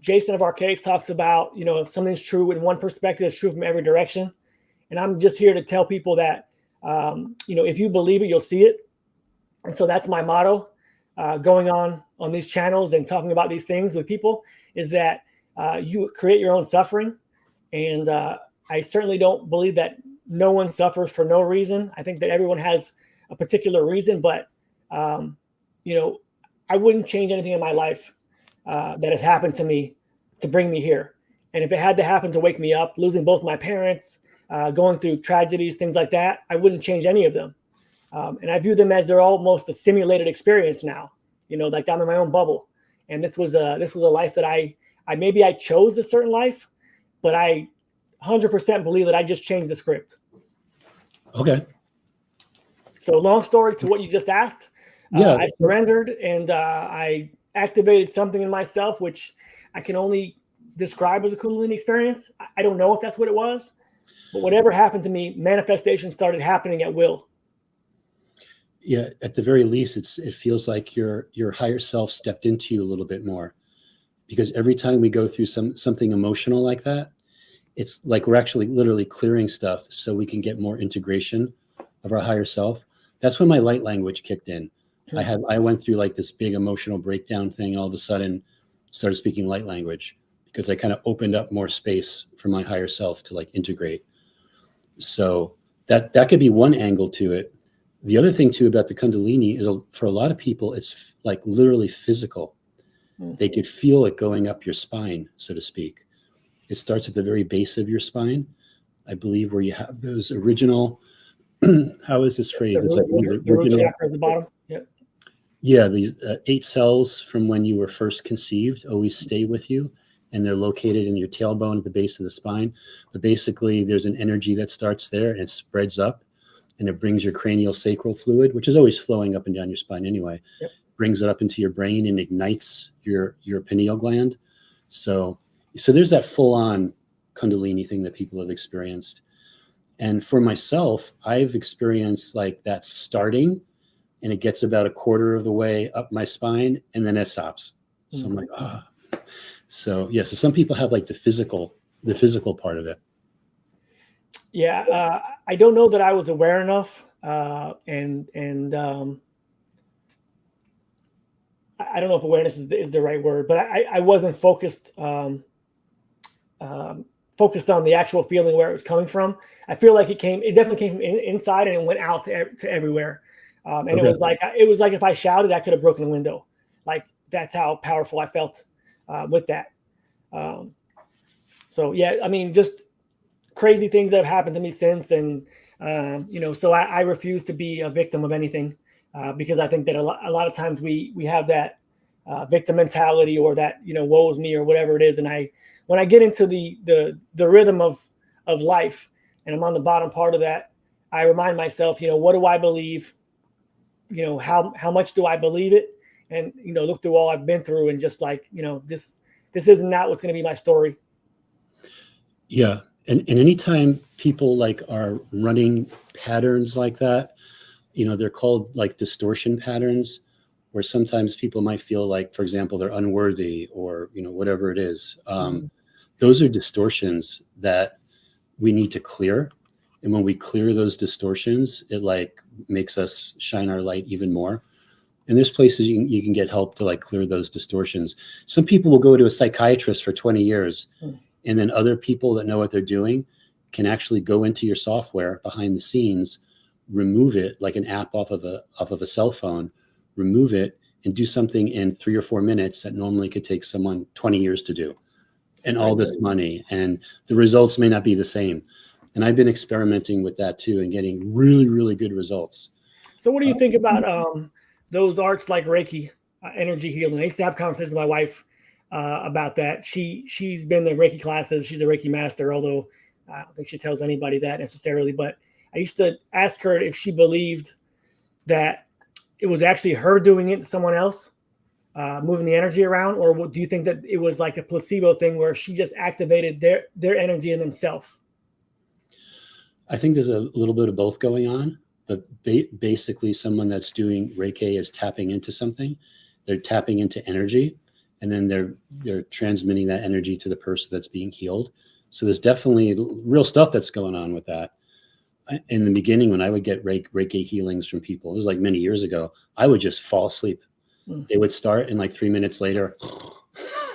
Jason of Archaics talks about, if something's true in one perspective, it's true from every direction. And I'm just here to tell people that, if you believe it, you'll see it. And so that's my motto, going on these channels and talking about these things with people, is that you create your own suffering. And I certainly don't believe that no one suffers for no reason. I think that everyone has a particular reason, but, I wouldn't change anything in my life that has happened to me to bring me here. And if it had to happen to wake me up, losing both my parents, going through tragedies, things like that, I wouldn't change any of them. And I view them as they're almost a simulated experience now, like I'm in my own bubble. And this was a life that I maybe I chose a certain life, but I 100% believe that I just changed the script. Okay. So long story to what you just asked. Yeah. I surrendered, and I activated something in myself, which I can only describe as a Kundalini experience. I don't know if that's what it was, but whatever happened to me, manifestation started happening at will. Yeah, at the very least, it feels like your higher self stepped into you a little bit more, because every time we go through something emotional like that, it's like we're actually literally clearing stuff so we can get more integration of our higher self, that's when my light language kicked in. I went through like this big emotional breakdown thing, and all of a sudden started speaking light language because I kind of opened up more space for my higher self to like integrate. So that could be one angle to it. The other thing too about the Kundalini is, for a lot of people, it's like literally physical. They could feel it going up your spine, so to speak. It starts at the very base of your spine, I believe, where you have those original, how is this phrase? It's like the root chakra at the bottom. Yep. Yeah, these 8 cells from when you were first conceived always stay with you, and they're located in your tailbone at the base of the spine. But basically, there's an energy that starts there and it spreads up, and it brings your cranial sacral fluid, which is always flowing up and down your spine anyway, yep, brings it up into your brain and ignites your pineal gland. So there's that full-on Kundalini thing that people have experienced. And for myself, I've experienced like that starting, and it gets about a quarter of the way up my spine, and then it stops. So I'm like, ah. So yeah, so some people have like the physical part of it. Yeah, I don't know that I was aware enough, and I don't know if awareness is the right word, but I wasn't focused focused on the actual feeling where it was coming from. I feel like it definitely came from inside, and it went out to everywhere. And okay. It was like if I shouted, I could have broken a window. Like that's how powerful I felt with that. So yeah, I mean, just crazy things that have happened to me since, and so I refuse to be a victim of anything, because I think that a lot of times we have that victim mentality, or that woe is me or whatever it is, and when I get into the rhythm of life, and I'm on the bottom part of that, I remind myself, what do I believe? How much do I believe it? And look through all I've been through, and just like this is not what's going to be my story. Yeah. And anytime people like are running patterns like that, they're called like distortion patterns, where sometimes people might feel like, for example, they're unworthy, or, whatever it is. Those are distortions that we need to clear. And when we clear those distortions, it like makes us shine our light even more. And there's places you can get help to like clear those distortions. Some people will go to a psychiatrist for 20 years. And then other people that know what they're doing can actually go into your software behind the scenes, remove it like an app off of a cell phone, remove it, and do something in 3 or 4 minutes that normally could take someone 20 years to do, and all this money. And the results may not be the same. And I've been experimenting with that too, and getting really, really good results. So what do you think about those arts like Reiki, energy healing? I used to have conversations with my wife about that. She's been in Reiki classes. She's a Reiki master, although I don't think she tells anybody that necessarily. But I used to ask her if she believed that it was actually her doing it to someone else, moving the energy around, or do you think that it was like a placebo thing where she just activated their energy in themselves? I think there's a little bit of both going on, but basically someone that's doing Reiki is tapping into something. They're tapping into energy, and then they're transmitting that energy to the person that's being healed. So there's definitely real stuff that's going on with that. In the beginning, when I would get Reiki healings from people, it was like many years ago, I would just fall asleep. They would start, and like 3 minutes later,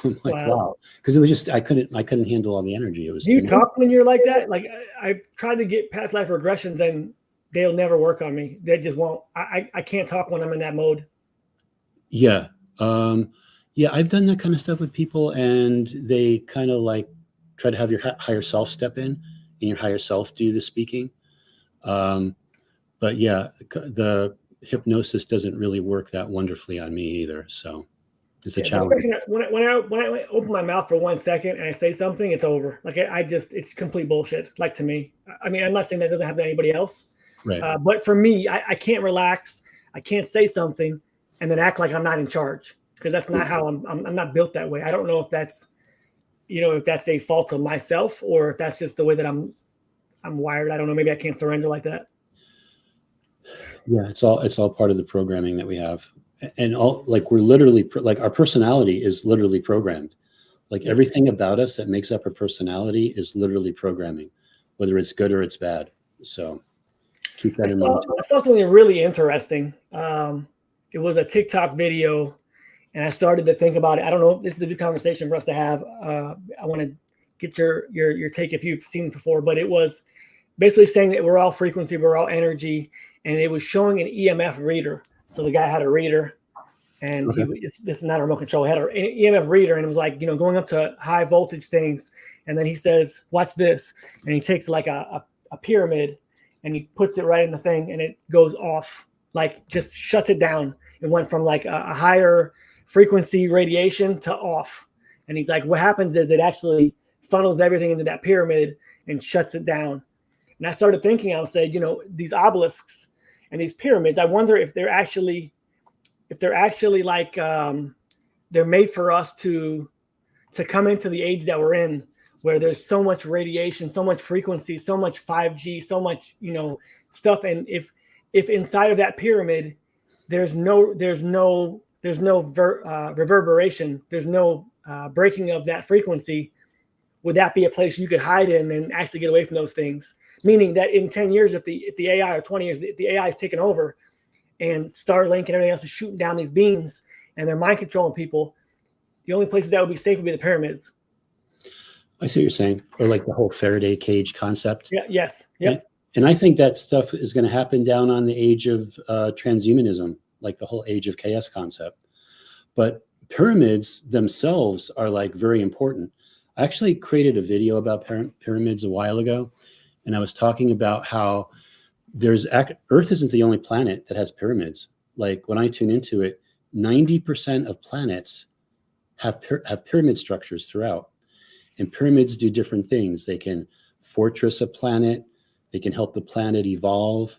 I'm like, wow. Because it was just, I couldn't handle all the energy. It was. Do you talk when you're like that? Like I've tried to get past life regressions, and they'll never work on me. They just won't. I can't talk when I'm in that mode. Yeah. Yeah, I've done that kind of stuff with people, and they kind of like try to have your higher self step in, and your higher self do the speaking. But yeah, the hypnosis doesn't really work that wonderfully on me either. So it's a challenge. When I open my mouth for 1 second and I say something, it's over. Like it's complete bullshit. Like to me, I mean, I'm not saying that doesn't happen to anybody else, right? But for me, I can't relax. I can't say something and then act like I'm not in charge, because that's not how I'm not built that way. I don't know if that's, if that's a fault of myself, or if that's just the way that I'm wired. I don't know. Maybe I can't surrender like that. Yeah, it's all part of the programming that we have, and all like we're literally like our personality is literally programmed. Like everything about us that makes up our personality is literally programming, whether it's good or it's bad. So Keep that in mind. I saw something really interesting. It was a TikTok video, and I started to think about it. I don't know if this is a good conversation for us to have. I want to get your take if you've seen it before, but it was basically saying that we're all frequency, we're all energy, and it was showing an EMF reader. So the guy had a reader, and this is not a remote control. He had an EMF reader, and it was like, going up to high voltage things. And then he says, "Watch this," and he takes like a pyramid, and he puts it right in the thing, and it goes off, like just shuts it down. It went from like a higher frequency radiation to off. And he's like, what happens is it actually funnels everything into that pyramid and shuts it down. And I started thinking, I was saying, these obelisks and these pyramids, I wonder if they're actually like they're made for us to come into the age that we're in, where there's so much radiation, so much frequency, so much 5G, so much stuff. And if inside of that pyramid there's no reverberation, there's no breaking of that frequency, would that be a place you could hide in and actually get away from those things? Meaning that in 10 years, if the AI, or 20 years, the AI is taken over and Starlink and everything else is shooting down these beams and they're mind controlling people, the only places that would be safe would be the pyramids. I see what you're saying. Or like the whole Faraday cage concept. Yeah. Yes. Yep. And I think that stuff is going to happen down on the age of transhumanism, like the whole age of chaos concept. But pyramids themselves are like very important. I actually created a video about pyramids a while ago, and I was talking about how Earth isn't the only planet that has pyramids. Like when I tune into it, 90% of planets have pyramid structures throughout. And pyramids do different things. They can fortress a planet. They can help the planet evolve.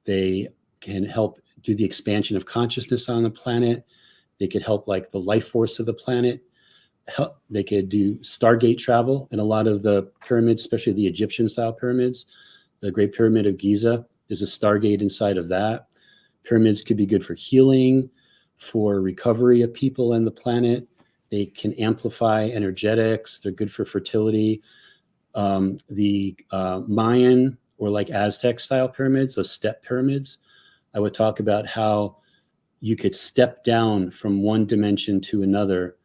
They can help do the expansion of consciousness on the planet. They could help like the life force of the planet. They could do Stargate travel. And a lot of the pyramids, especially the Egyptian style pyramids, the Great Pyramid of Giza, there's a Stargate inside of that. Pyramids could be good for healing, for recovery of people and the planet. They can amplify energetics. They're good for fertility. The Mayan or like Aztec style pyramids, those step pyramids, I would talk about how you could step down from one dimension to another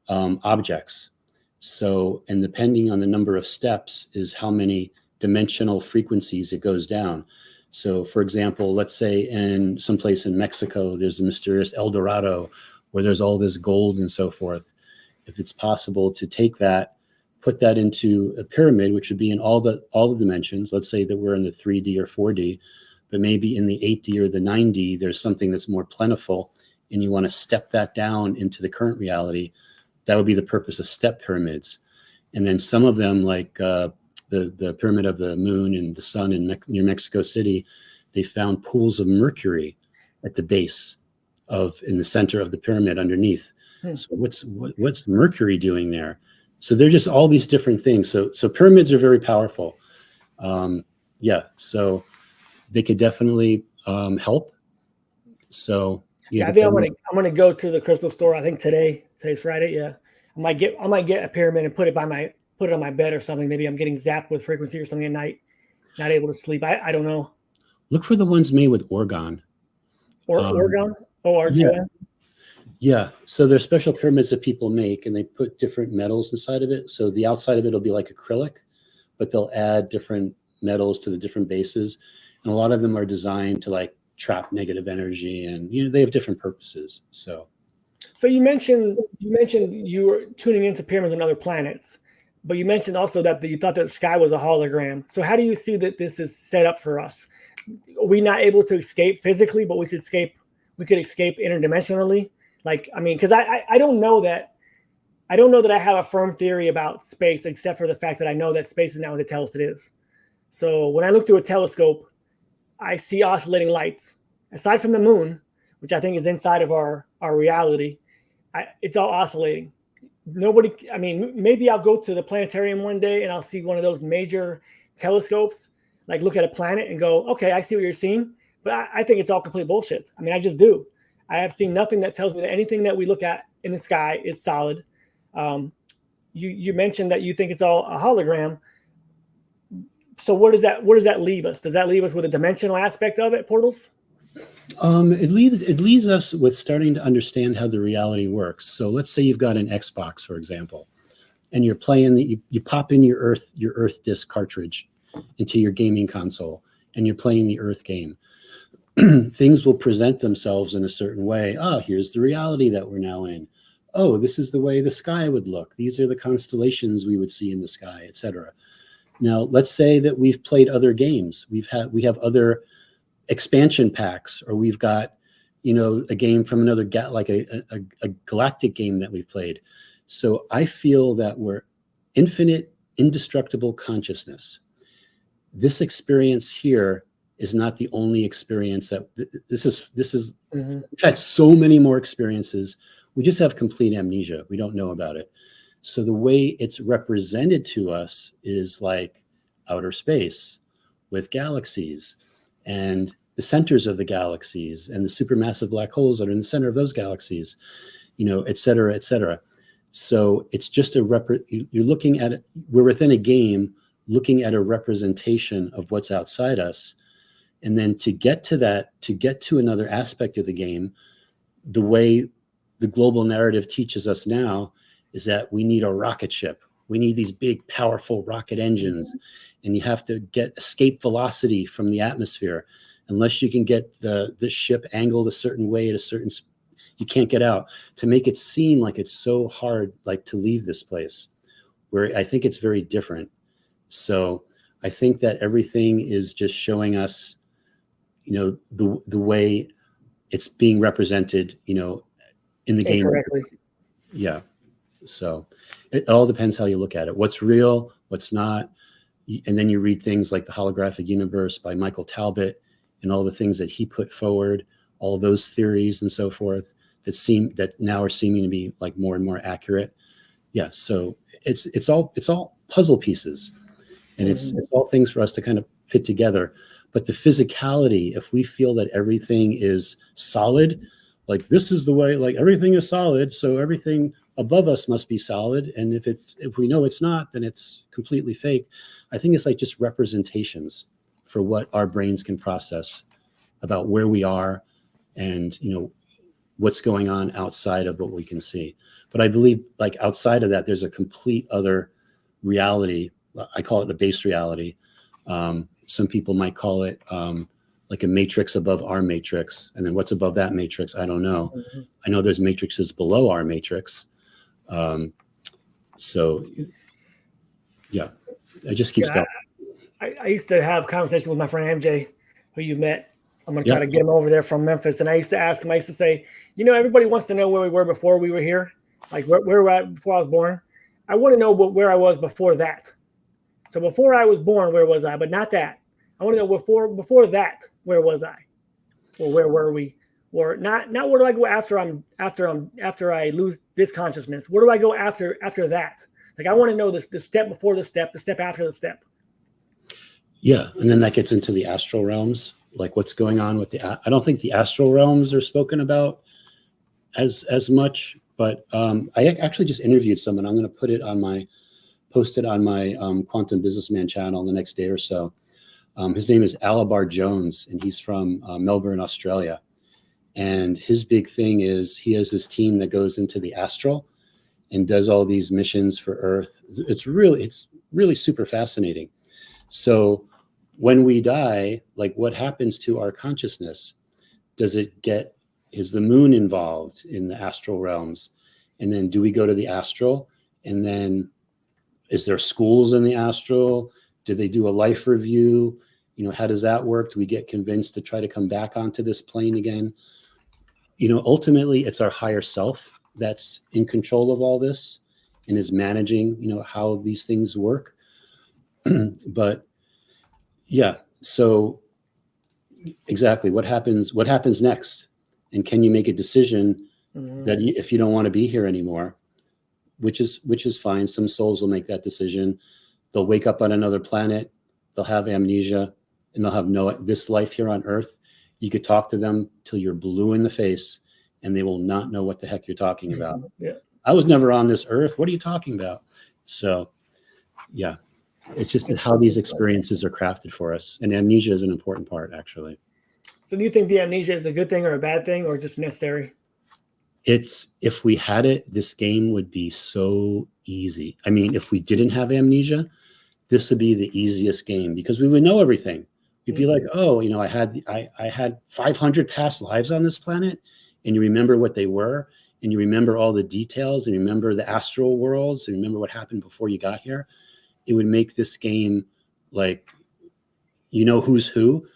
objects. So, and depending on the number of steps is how many dimensional frequencies it goes down. So for example, let's say in someplace in Mexico, there's a mysterious El Dorado where there's all this gold and so forth. If it's possible to take that, put that into a pyramid, which would be in all the dimensions. Let's say that we're in the 3D or 4D, but maybe in the 8D or the 9D, there's something that's more plentiful, and you want to step that down into the current reality. That would be the purpose of step pyramids. And then some of them, like the Pyramid of the Moon and the Sun near Mexico City, they found pools of mercury at the base in the center of the pyramid underneath. So what's mercury doing there? So they're just all these different things. So pyramids are very powerful. So they could definitely help. So I think I'm gonna go to the crystal store. I think today's Friday. Yeah, I might get a pyramid and put it on my bed or something. Maybe I'm getting zapped with frequency or something at night, not able to sleep. I don't know. Look for the ones made with orgone. Orgone? ORGON? Yeah. So there's special pyramids that people make, and they put different metals inside of it. So the outside of it will be like acrylic, but they'll add different metals to the different bases. And a lot of them are designed to like trap negative energy, and they have different purposes. So you mentioned you were tuning into pyramids on other planets, but you mentioned also that you thought that the sky was a hologram. So how do you see that this is set up for us? Are we not able to escape physically, but we could escape interdimensionally? Like, I mean, because I don't know that I have a firm theory about space, except for the fact that I know that space is not what they tell us it is. So when I look through a telescope, I see oscillating lights. Aside from the moon, which I think is inside of our reality, it's all oscillating. Maybe I'll go to the planetarium one day and I'll see one of those major telescopes, like look at a planet and go, okay, I see what you're seeing. But I think it's all complete bullshit. I mean, I just do. I have seen nothing that tells me that anything that we look at in the sky is solid. You mentioned that you think it's all a hologram. So where does that leave us? Does that leave us with a dimensional aspect of it, portals? It leaves us with starting to understand how the reality works. So let's say you've got an Xbox, for example, and you're playing you pop in your Earth disc cartridge into your gaming console, and you're playing the Earth game. Things will present themselves in a certain way. Oh, here's the reality that we're now in. Oh, this is the way the sky would look. These are the constellations we would see in the sky, etc. Now, let's say that we've played other games. We have other expansion packs, or we've got, a game from another like a galactic game that we've played. So I feel that we're infinite, indestructible consciousness. This experience here is not the only experience that this is. Mm-hmm. We've had so many more experiences. We just have complete amnesia. We don't know about it. So the way it's represented to us is like outer space with galaxies and the centers of the galaxies and the supermassive black holes that are in the center of those galaxies, et cetera, et cetera. So it's just you're looking at it. We're within a game looking at a representation of what's outside us. And then to get to another aspect of the game, the way the global narrative teaches us now is that we need a rocket ship. We need these big, powerful rocket engines, and you have to get escape velocity from the atmosphere. Unless you can get the ship angled a certain way you can't get out. To make it seem like it's so hard, like to leave this place, where I think it's very different. So I think that everything is just showing us, the way it's being represented, in the game. Incorrectly. Yeah. So it all depends how you look at it. What's real, what's not. And then you read things like The Holographic Universe by Michael Talbot and all the things that he put forward, all those theories and so forth that now are seeming to be like more and more accurate. Yeah. So it's all puzzle pieces, and it's all things for us to kind of fit together. But the physicality, if we feel that everything is solid, like this is the way, like everything is solid, so everything above us must be solid. And if we know it's not, then it's completely fake. I think it's like just representations for what our brains can process about where we are and, what's going on outside of what we can see. But I believe like outside of that, there's a complete other reality. I call it a base reality. Some people might call it like a matrix above our matrix. And then what's above that matrix, I don't know. Mm-hmm. I know there's matrices below our matrix. So, yeah, it just keeps going. I used to have conversations with my friend MJ, who you met. I'm going to try to get him over there from Memphis. And I used to say, everybody wants to know where we were before we were here. Like where were we at before I was born? I want to know where I was before that. So before I was born, where was I? But not that. I want to know before that, where was I? Or where were we? Or not where do I go after I lose this consciousness? Where do I go after that? Like I want to know the step before the step after the step. Yeah, and then that gets into the astral realms, like what's going on with I don't think the astral realms are spoken about as much, but I actually just interviewed someone. I'm going to post it on my Quantum Businessman channel the next day or so. His name is Alabar Jones, and he's from Melbourne, Australia. And his big thing is he has this team that goes into the astral and does all these missions for Earth. It's really super fascinating. So when we die, like what happens to our consciousness? Is the moon involved in the astral realms? And then do we go to the astral? And then is there schools in the astral? Do they do a life review? How does that work? Do we get convinced to try to come back onto this plane again? Ultimately, it's our higher self that's in control of all this and is managing, how these things work. But yeah, so exactly what happens next? And can you make a decision that if you don't want to be here anymore, which is fine. Some souls will make that decision. They'll wake up on another planet. They'll have amnesia, and they'll have this life here on Earth. You could talk to them till you're blue in the face, and they will not know what the heck you're talking about. Yeah. I was never on this Earth. What are you talking about? So, yeah. It's just how these experiences are crafted for us. And amnesia is an important part, actually. So do you think the amnesia is a good thing or a bad thing or just necessary? It's, if we had it, this game would be so easy. I mean, if we didn't have amnesia, this would be the easiest game because we would know everything. You'd be like, oh, you know, I had 500 past lives on this planet, and you remember what they were, and you remember all the details, and you remember the astral worlds, and remember what happened before you got here. It would make this game like, you know, who's who,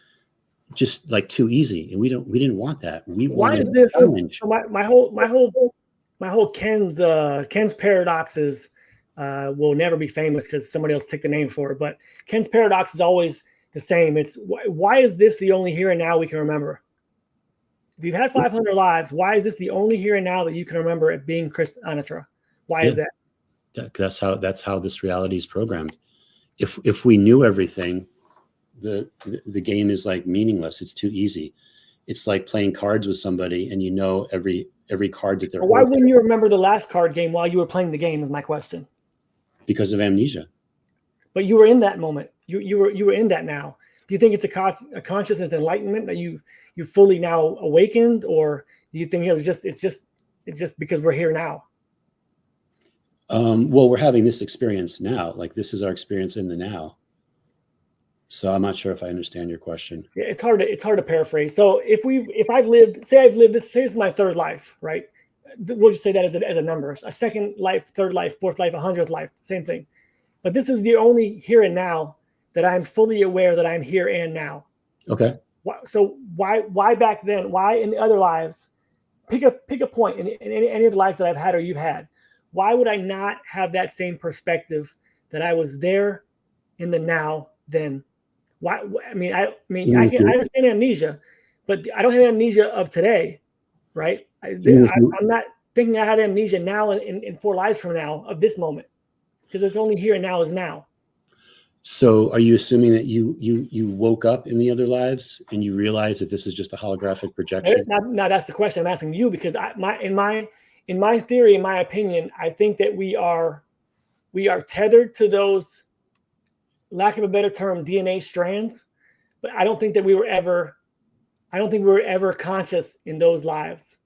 just like too easy, and we didn't want that. We Why wanted is this? challenge. So my whole Ken's paradoxes will never be famous because somebody else took the name for it. But Ken's paradox is always the same. It's why is this the only here and now we can remember? If you've had 500 lives, why is this the only here and now that you can remember it being Chris Anatra? Why is that? That's how this reality is programmed. If we knew everything, the game is like meaningless. It's too easy. It's like playing cards with somebody and you know every card that they're Why holding. wouldn't you remember the last card game while you were playing the game is my question. Because of amnesia. But you were in that moment. You were in that now. Do you think it's a consciousness enlightenment that you fully now awakened, or do you think it's just because we're here now? Well, we're having this experience now. Like this is our experience in the now. So I'm not sure if I understand your question. Yeah, it's hard to paraphrase. So if I've lived this is my third life, right? We'll just say that as a number, a second life, third life, fourth life, 100th life, same thing. But this is the only here and now that I'm fully aware that I'm here and now. Okay. So why back then? Why in the other lives? Pick a point in any of the lives that I've had or you've had. Why would I not have that same perspective that I was there in the now then? Why? I mean, I understand amnesia, but I don't have amnesia of today, right? I'm not thinking I had amnesia now in 4 lives from now of this moment, because it's only here and now is now. So are you assuming that you woke up in the other lives and you realize that this is just a holographic projection? Now that's the question I'm asking you, because in my theory, in my opinion, I think that we are tethered to those, lack of a better term, DNA strands, but I don't think we were ever conscious in those lives.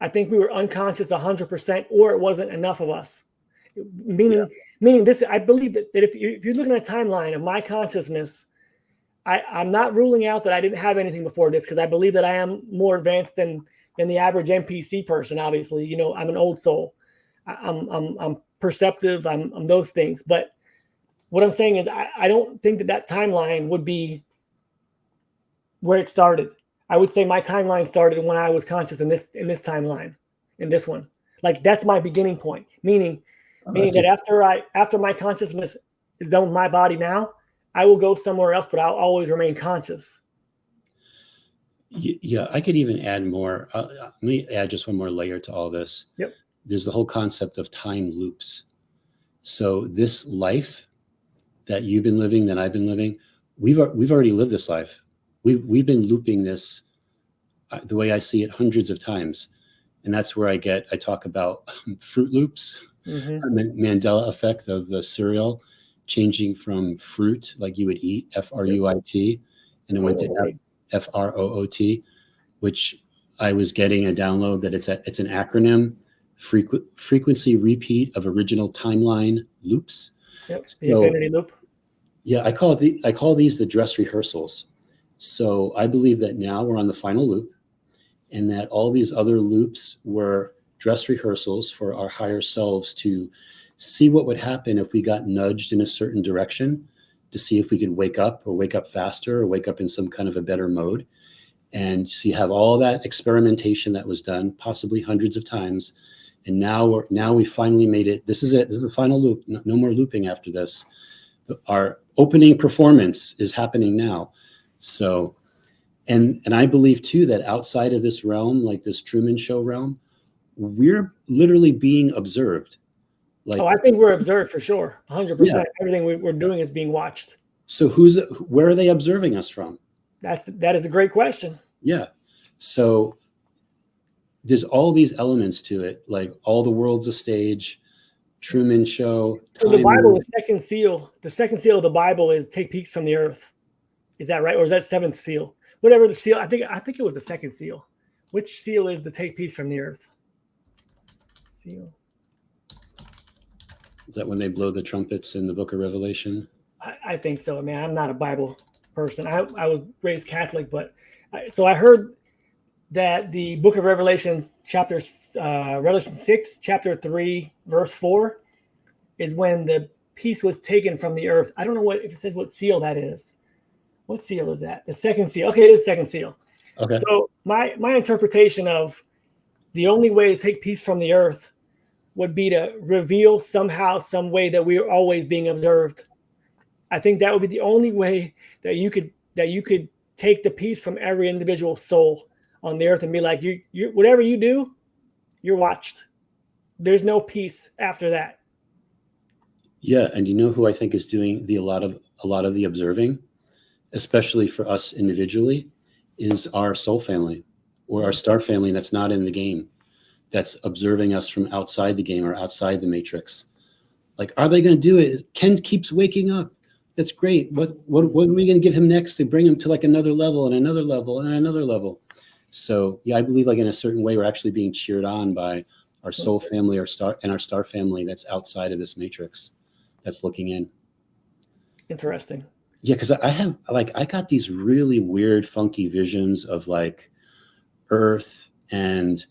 I think we were unconscious 100%, or it wasn't enough of us. Meaning this, I believe that if you're looking at a timeline of my consciousness, I'm not ruling out that I didn't have anything before this, because I believe that I am more advanced than the average NPC person. Obviously, you know, I'm an old soul. I'm perceptive. I'm those things. But what I'm saying is, I don't think that timeline would be where it started. I would say my timeline started when I was conscious in this timeline, in this one. Like that's my beginning point. Meaning that after my consciousness is done with my body now, I will go somewhere else, but I'll always remain conscious. Yeah, I could even add more. Let me add just one more layer to all this. Yep. There's the whole concept of time loops. So this life that you've been living, that I've been living, we've already lived this life. We've been looping this, the way I see it, hundreds of times. And that's where I talk about Fruit Loops, Mandela effect of the cereal changing from fruit, like you would eat, F-R-U-I-T, and it went to F-R-O-O-T, which I was getting a download that it's an acronym, frequency repeat of original timeline loops. Yep, the infinity loop. Yeah, I call these the dress rehearsals. So I believe that now we're on the final loop, and that all these other loops were dress rehearsals for our higher selves to see what would happen if we got nudged in a certain direction, to see if we could wake up faster, or wake up in some kind of a better mode. And so you have all that experimentation that was done, possibly hundreds of times. And now we finally made it. This is it. This is the final loop. No more looping after this. Our opening performance is happening now. So, and I believe too that outside of this realm, like this Truman Show realm, we're literally being observed. Like, I think we're observed for sure, 100%. Yeah. Everything we're doing is being watched. So where are they observing us from? That is a great question. Yeah. So there's all these elements to it, like all the world's a stage, Truman Show, So the Time Bible, Loop. the second seal of the Bible is take peeks from the earth. Is that right? Or is that seventh seal? Whatever the seal, I think it was the second seal. Which seal is the take peeks from the earth? Seal. Is that when they blow the trumpets in the book of Revelation? I think so. I mean, I'm not a Bible person. I was raised Catholic, but so I heard that the book of Revelations, Revelation 6, chapter 3, verse 4, is when the piece was taken from the earth. I don't know if it says what seal that is. What seal is that? The second seal. Okay, it is second seal. Okay. So my interpretation of the only way to take peace from the earth would be to reveal somehow, some way that we are always being observed. I think that would be the only way that you could take the peace from every individual soul on the earth and be like, you whatever you do, you're watched. There's no peace after that. Yeah, and you know who I think is doing a lot of the observing, especially for us individually, is our soul family or our star family that's not in the game, that's observing us from outside the game or outside the matrix. Like, are they going to do it? Ken keeps waking up. That's great. What are we going to give him next to bring him to like another level and another level and another level? So yeah, I believe like in a certain way, we're actually being cheered on by our soul family, our star family that's outside of this matrix, that's looking in. Interesting. Yeah, because I got these really weird, funky visions of like Earth and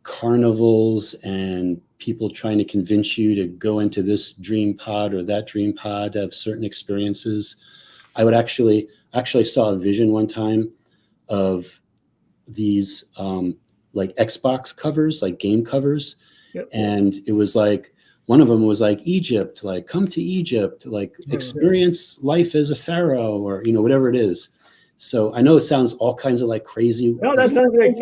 carnivals and people trying to convince you to go into this dream pod or that dream pod to have certain experiences. I would actually saw a vision one time of these like Xbox covers, like game covers. Yep. And it was like, one of them was like Egypt, like come to Egypt, like experience life as a pharaoh, or whatever it is. So I know it sounds all kinds of like crazy. No, that sounds like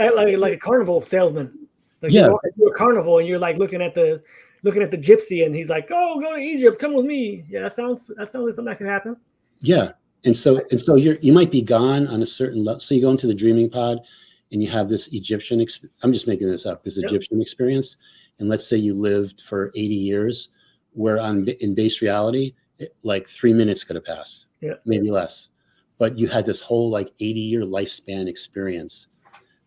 a carnival salesman. Like Yeah, you walk into a carnival and you're like looking at the gypsy and he's like, "Oh, go to Egypt, come with me." Yeah, that sounds like something that could happen. yeah. And so you might be gone on a certain level. So you go into the dreaming pod and you have this Egyptian, I'm just making this up, this Egyptian experience. And let's say you lived for 80 years, where in base reality, like 3 minutes could have passed, maybe less. But you had this whole like 80-year lifespan experience.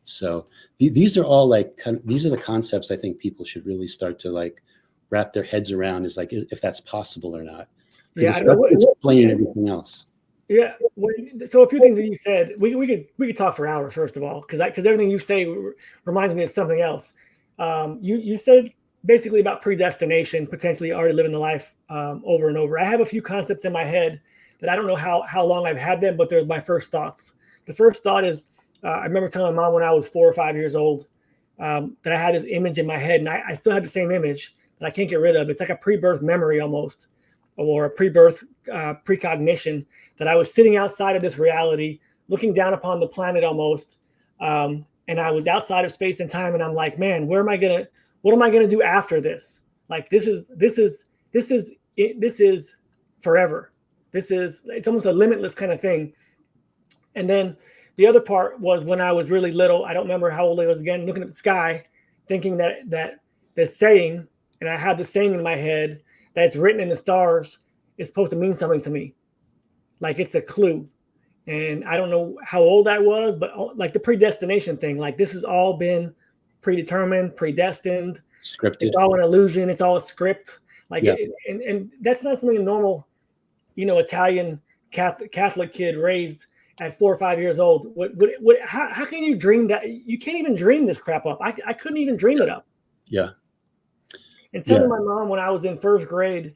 So these are all like, these are the concepts I think people should really start to like wrap their heads around, is like, if that's possible or not. Yeah, it's explaining everything else. Yeah. So a few things that you said, we could talk for hours, first of all, because everything you say reminds me of something else. You said basically about predestination, potentially already living the life over and over. I have a few concepts in my head that I don't know how long I've had them, but they're my first thoughts. The first thought is, I remember telling my mom when I was 4 or 5 years old that I had this image in my head, and I still have the same image that I can't get rid of. It's like a pre-birth memory almost, or a pre-birth precognition, that I was sitting outside of this reality, looking down upon the planet almost, and I was outside of space and time, and I'm like, man, what am I gonna do after this? Like this is forever. It's almost a limitless kind of thing. And then the other part was when I was really little, I don't remember how old I was again, looking at the sky, thinking that the saying, and I had the saying in my head that's written in the stars, is supposed to mean something to me. Like it's a clue. And I don't know how old I was, but like the predestination thing, like this has all been predetermined, predestined, scripted. It's all an illusion. It's all a script. Like, and that's not something a normal, Italian Catholic kid raised at 4 or 5 years old. How can you dream that? You can't even dream this crap up. I couldn't even dream it up. Yeah. And telling my mom when I was in first grade,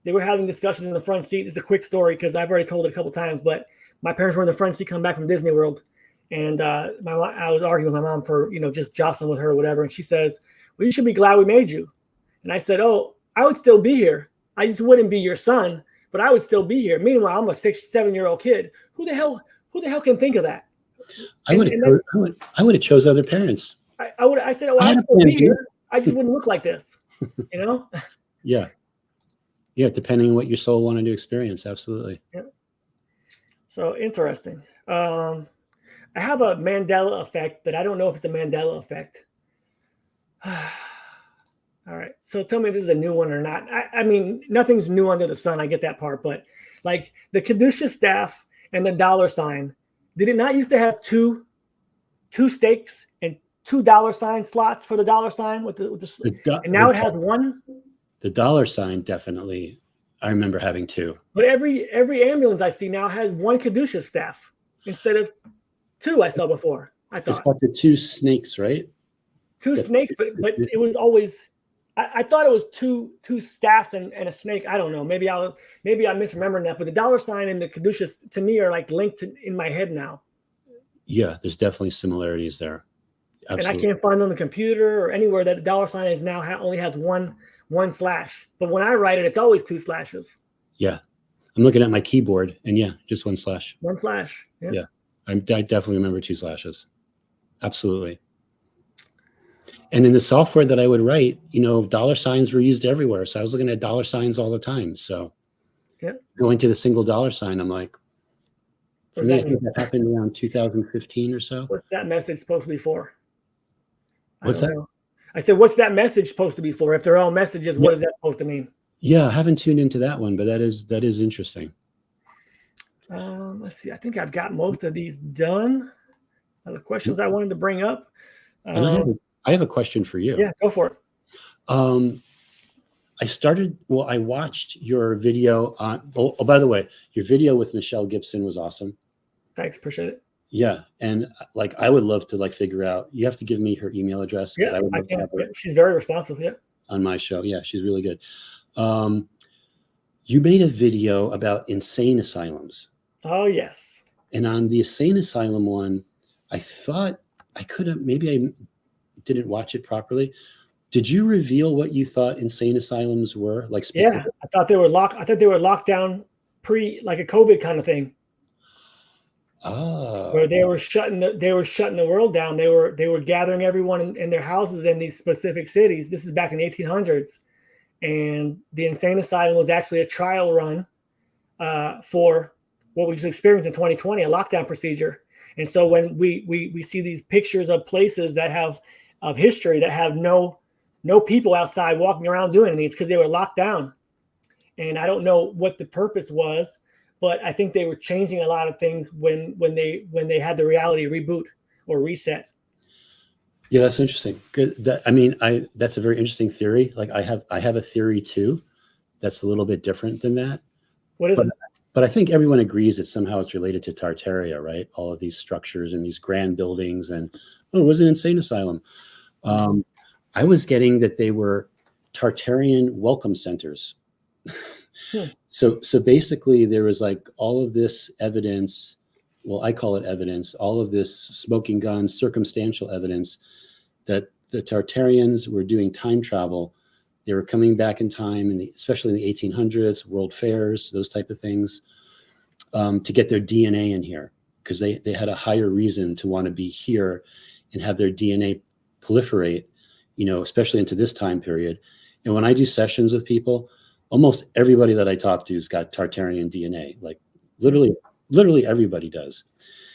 they were having discussions in the front seat. It's a quick story because I've already told it a couple of times, but my parents were in the front seat coming back from Disney World. And I was arguing with my mom for, just jostling with her or whatever. And she says, "Well, you should be glad we made you." And I said, "Oh, I would still be here. I just wouldn't be your son, but I would still be here." Meanwhile, I'm a 6, 7-year-old kid. Who the hell can think of that? I would have chose other parents. I said, "Oh, I'd still be here. I just wouldn't look like this." Yeah. Yeah. Depending on what your soul wanted to experience. Absolutely. Yeah. So interesting. I have a Mandela effect, but I don't know if it's a Mandela effect. All right. So tell me if this is a new one or not. I mean, nothing's new under the sun. I get that part, but like the Caduceus staff and the dollar sign, did it not used to have two stakes and $2 slots for the dollar sign and now it has one? The dollar sign, definitely. I remember having two. But every ambulance I see now has one Caduceus staff instead of two I saw before. I It's thought got the two snakes, right? two snakes, but it was always I thought it was two staffs and a snake. I don't know. Maybe I'm misremembering that. But the dollar sign and the Caduceus to me are like linked in my head now. Yeah, there's definitely similarities there. Absolutely. And I can't find on the computer or anywhere that the dollar sign is now only has one slash. But when I write it, it's always two slashes. Yeah, I'm looking at my keyboard, and yeah, just one slash. One slash. Yeah, I definitely remember two slashes. Absolutely. And in the software that I would write, dollar signs were used everywhere. So I was looking at dollar signs all the time. So going to the single dollar sign, I'm like, for me, I think that happened around 2015 or so. What's that message supposed to be for? What's that? I said, what's that message supposed to be for? If they're all messages, what is that supposed to mean? Yeah, I haven't tuned into that one, but that is interesting. Let's see. I think I've got most of these done. The questions I wanted to bring up. I have a question for you. Yeah, go for it. I watched your video on, by the way, your video with Michelle Gibson was awesome. Thanks, appreciate it. Yeah, and like I would love to figure out. You have to give me her email address. Yeah, I can. She's very responsive. Yeah, on my show. Yeah, she's really good. You made a video about insane asylums. Oh yes. And on the insane asylum one, I thought I could have maybe I didn't watch it properly. Did you reveal what you thought insane asylums were? Yeah, I thought they were locked down like a COVID kind of thing. Oh. Where they were shutting the world down. They were gathering everyone in their houses in these specific cities. This is back in the 1800s, and the insane asylum was actually a trial run for what we experienced in 2020, a lockdown procedure. And so when we see these pictures of places that have of history that have no people outside walking around doing anything, it's because they were locked down. And I don't know what the purpose was, but I think they were changing a lot of things when they had the reality reboot or reset. Yeah, that's interesting. Good. That's a very interesting theory. Like I have a theory too, that's a little bit different than that. What is it? But I think everyone agrees that somehow it's related to Tartaria, right? All of these structures and these grand buildings, and it was an insane asylum. I was getting that they were Tartarian welcome centers. So basically there was like all of this evidence, well, I call it evidence, all of this smoking gun, circumstantial evidence that the Tartarians were doing time travel. They were coming back in time, especially in the 1800s, world fairs, those type of things, to get their DNA in here, because they had a higher reason to want to be here and have their DNA proliferate, especially into this time period. And when I do sessions with people, almost everybody that I talk to has got Tartarian DNA. Like literally everybody does.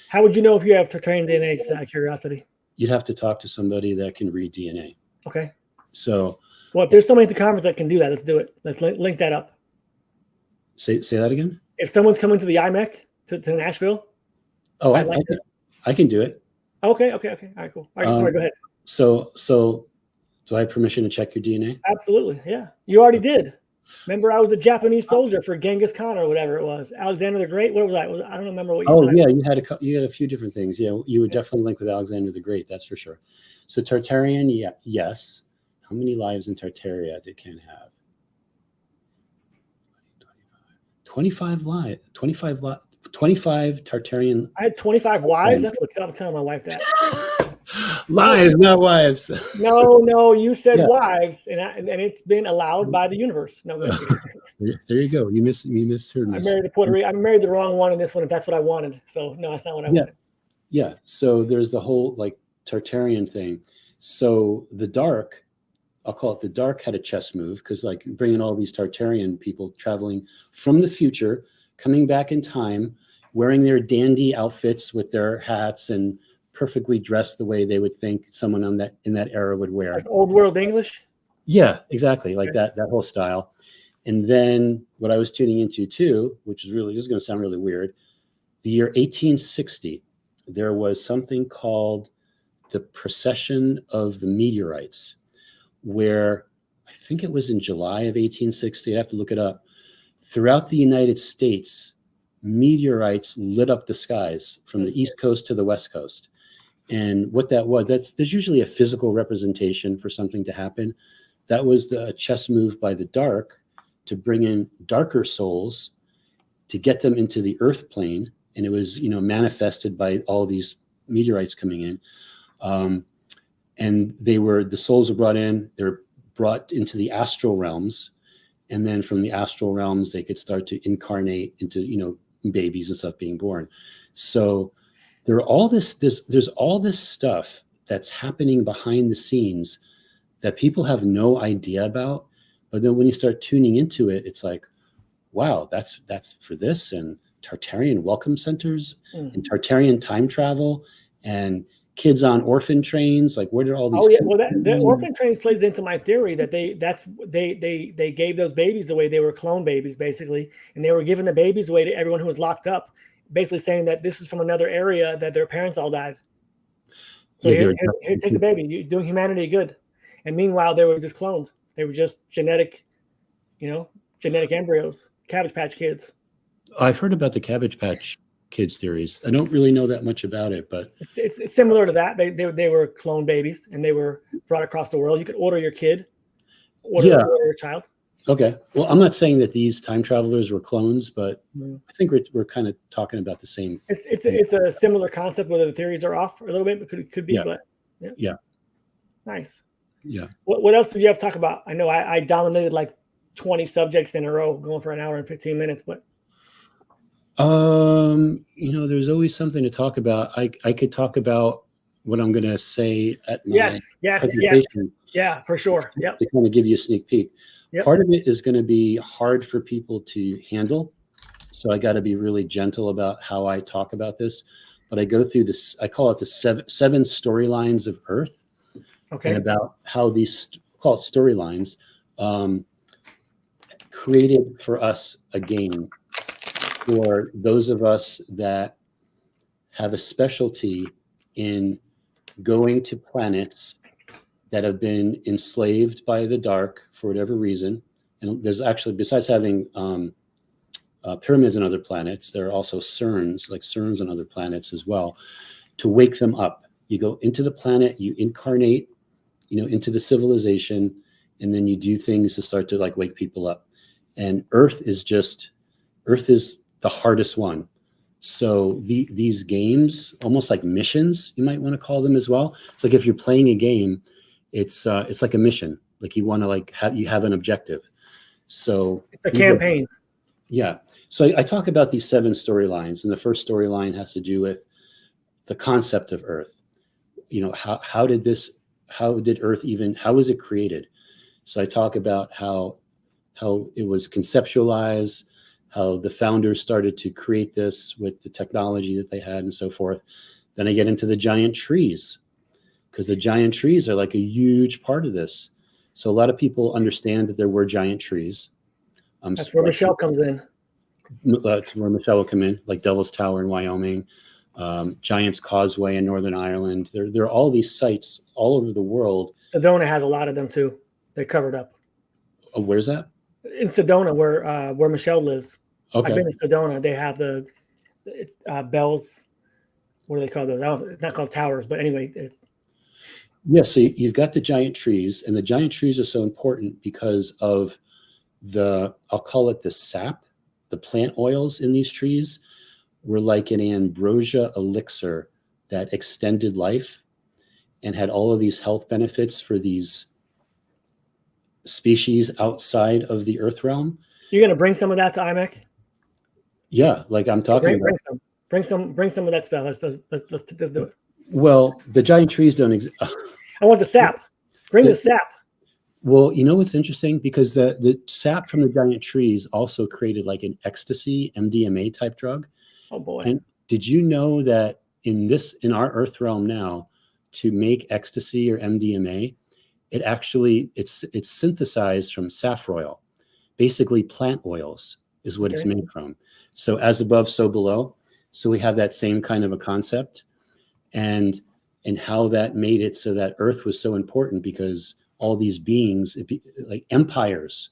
How would you know if you have Tartarian DNA? Just out of curiosity. You'd have to talk to somebody that can read DNA. Okay. So. Well, if there's somebody at the conference that can do that, let's do it. Let's link that up. Say that again. If someone's coming to the IMEC to Nashville. Oh, I can do it. Okay. All right, cool. All right, sorry, go ahead. So do I have permission to check your DNA? Absolutely. Yeah. You already did. Remember, I was a Japanese soldier for Genghis Khan or whatever it was. Alexander the Great. What was that? I don't remember what you said. Oh, yeah. You had a few different things. Yeah. You would definitely link with Alexander the Great. That's for sure. So Tartarian, yeah, yes. How many lives in Tartaria did Ken have? 25 lives. 25 Tartarian. I had 25 wives. That's what I'm telling my wife that. Lives, not wives. No, you said wives, and it's been allowed by the universe. No, there you go. You misheard me. I married a Puerto Rican. I married the wrong one in this one. If that's what I wanted, so no, that's not what I wanted. Yeah. So there's the whole like Tartarian thing. So the Dark, I'll call it the Dark, had a chess move, because like bringing all these Tartarian people traveling from the future, coming back in time, wearing their dandy outfits with their hats and perfectly dressed the way they would think someone in that era would wear. Like old world English? Yeah, exactly. Like Okay. that whole style. And then what I was tuning into too, which is really, this is going to sound really weird. The year 1860, there was something called the Procession of the Meteorites, where I think it was in July of 1860. I have to look it up. Throughout the United States, meteorites lit up the skies from the East Coast to the West Coast. And what that was, there's usually a physical representation for something to happen. That was the chess move by the dark to bring in darker souls to get them into the earth plane. And it was, manifested by all these meteorites coming in. And the souls were brought in, they're brought into the astral realms. And then from the astral realms, they could start to incarnate into, babies and stuff being born. So there's all this stuff that's happening behind the scenes that people have no idea about. But then when you start tuning into it, it's like, wow, that's for this, and Tartarian welcome centers and Tartarian time travel and kids on orphan trains. Like, where did all these? Oh yeah, well the orphan trains plays into my theory that they gave those babies away. They were clone babies basically, and they were giving the babies away to everyone who was locked up, basically saying that this is from another area that their parents all died. So Yeah, here, take the baby. You're doing humanity good. And meanwhile, they were just clones. They were just genetic embryos, Cabbage Patch Kids. I've heard about the Cabbage Patch Kids theories. I don't really know that much about it, but it's similar to that. They were clone babies, and they were brought across the world. You could order your kid, order your child. Okay. Well, I'm not saying that these time travelers were clones, but I think we're kind of talking about the same. It's a similar concept, whether the theories are off a little bit, but could be. Yeah. But yeah. Nice. Yeah. What else did you have to talk about? I know I dominated like 20 subjects in a row, going for an hour and 15 minutes, but there's always something to talk about. I could talk about what I'm going to say at my presentation. Yeah, for sure. Yep. To kind of give you a sneak peek. Yep. Part of it is going to be hard for people to handle. So I got to be really gentle about how I talk about this. But I go through this, I call it the seven storylines of Earth. Okay. And about how these, call it storylines, created for us a game for those of us that have a specialty in going to planets that have been enslaved by the dark for whatever reason. And there's actually, besides having pyramids on other planets, there are also CERNs on other planets as well, to wake them up. You go into the planet, you incarnate, into the civilization, and then you do things to start to wake people up. And Earth is the hardest one. So these games, almost like missions, you might want to call them as well. It's like if you're playing a game, it's like a mission. Like you want to have an objective. So it's a campaign. Yeah. So I talk about these 7 storylines, and the first storyline has to do with the concept of Earth. How did Earth how was it created? So I talk about how it was conceptualized, how the founders started to create this with the technology that they had and so forth. Then I get into the giant trees, because the giant trees are like a huge part of this. So a lot of people understand that there were giant trees. That's where Michelle comes in. That's where Michelle will come in, like Devil's Tower in Wyoming, Giant's Causeway in Northern Ireland. There are all these sites all over the world. Sedona has a lot of them too. They're covered up. Oh, where's that? In Sedona, where Michelle lives. Okay. I've been to Sedona. They have it's bells. What do they call those? It's not called towers, but anyway, it's. Yeah, so you've got the giant trees, and the giant trees are so important because of I'll call it the sap, the plant oils in these trees were like an ambrosia elixir that extended life and had all of these health benefits for these species outside of the Earth realm. You're going to bring some of that to IMEC? Yeah, like I'm talking about. Bring some of that stuff. Let's do it. Well, the giant trees don't exist. I want the sap. Bring the sap. Well, what's interesting? Because the sap from the giant trees also created like an ecstasy, MDMA type drug. Oh boy. And did you know that in our Earth realm now, to make ecstasy or MDMA, it's synthesized from saffron oil, basically plant oils is what it's made from. So as above, so below. So we have that same kind of a concept, and how that made it so that Earth was so important, because all these beings, like empires,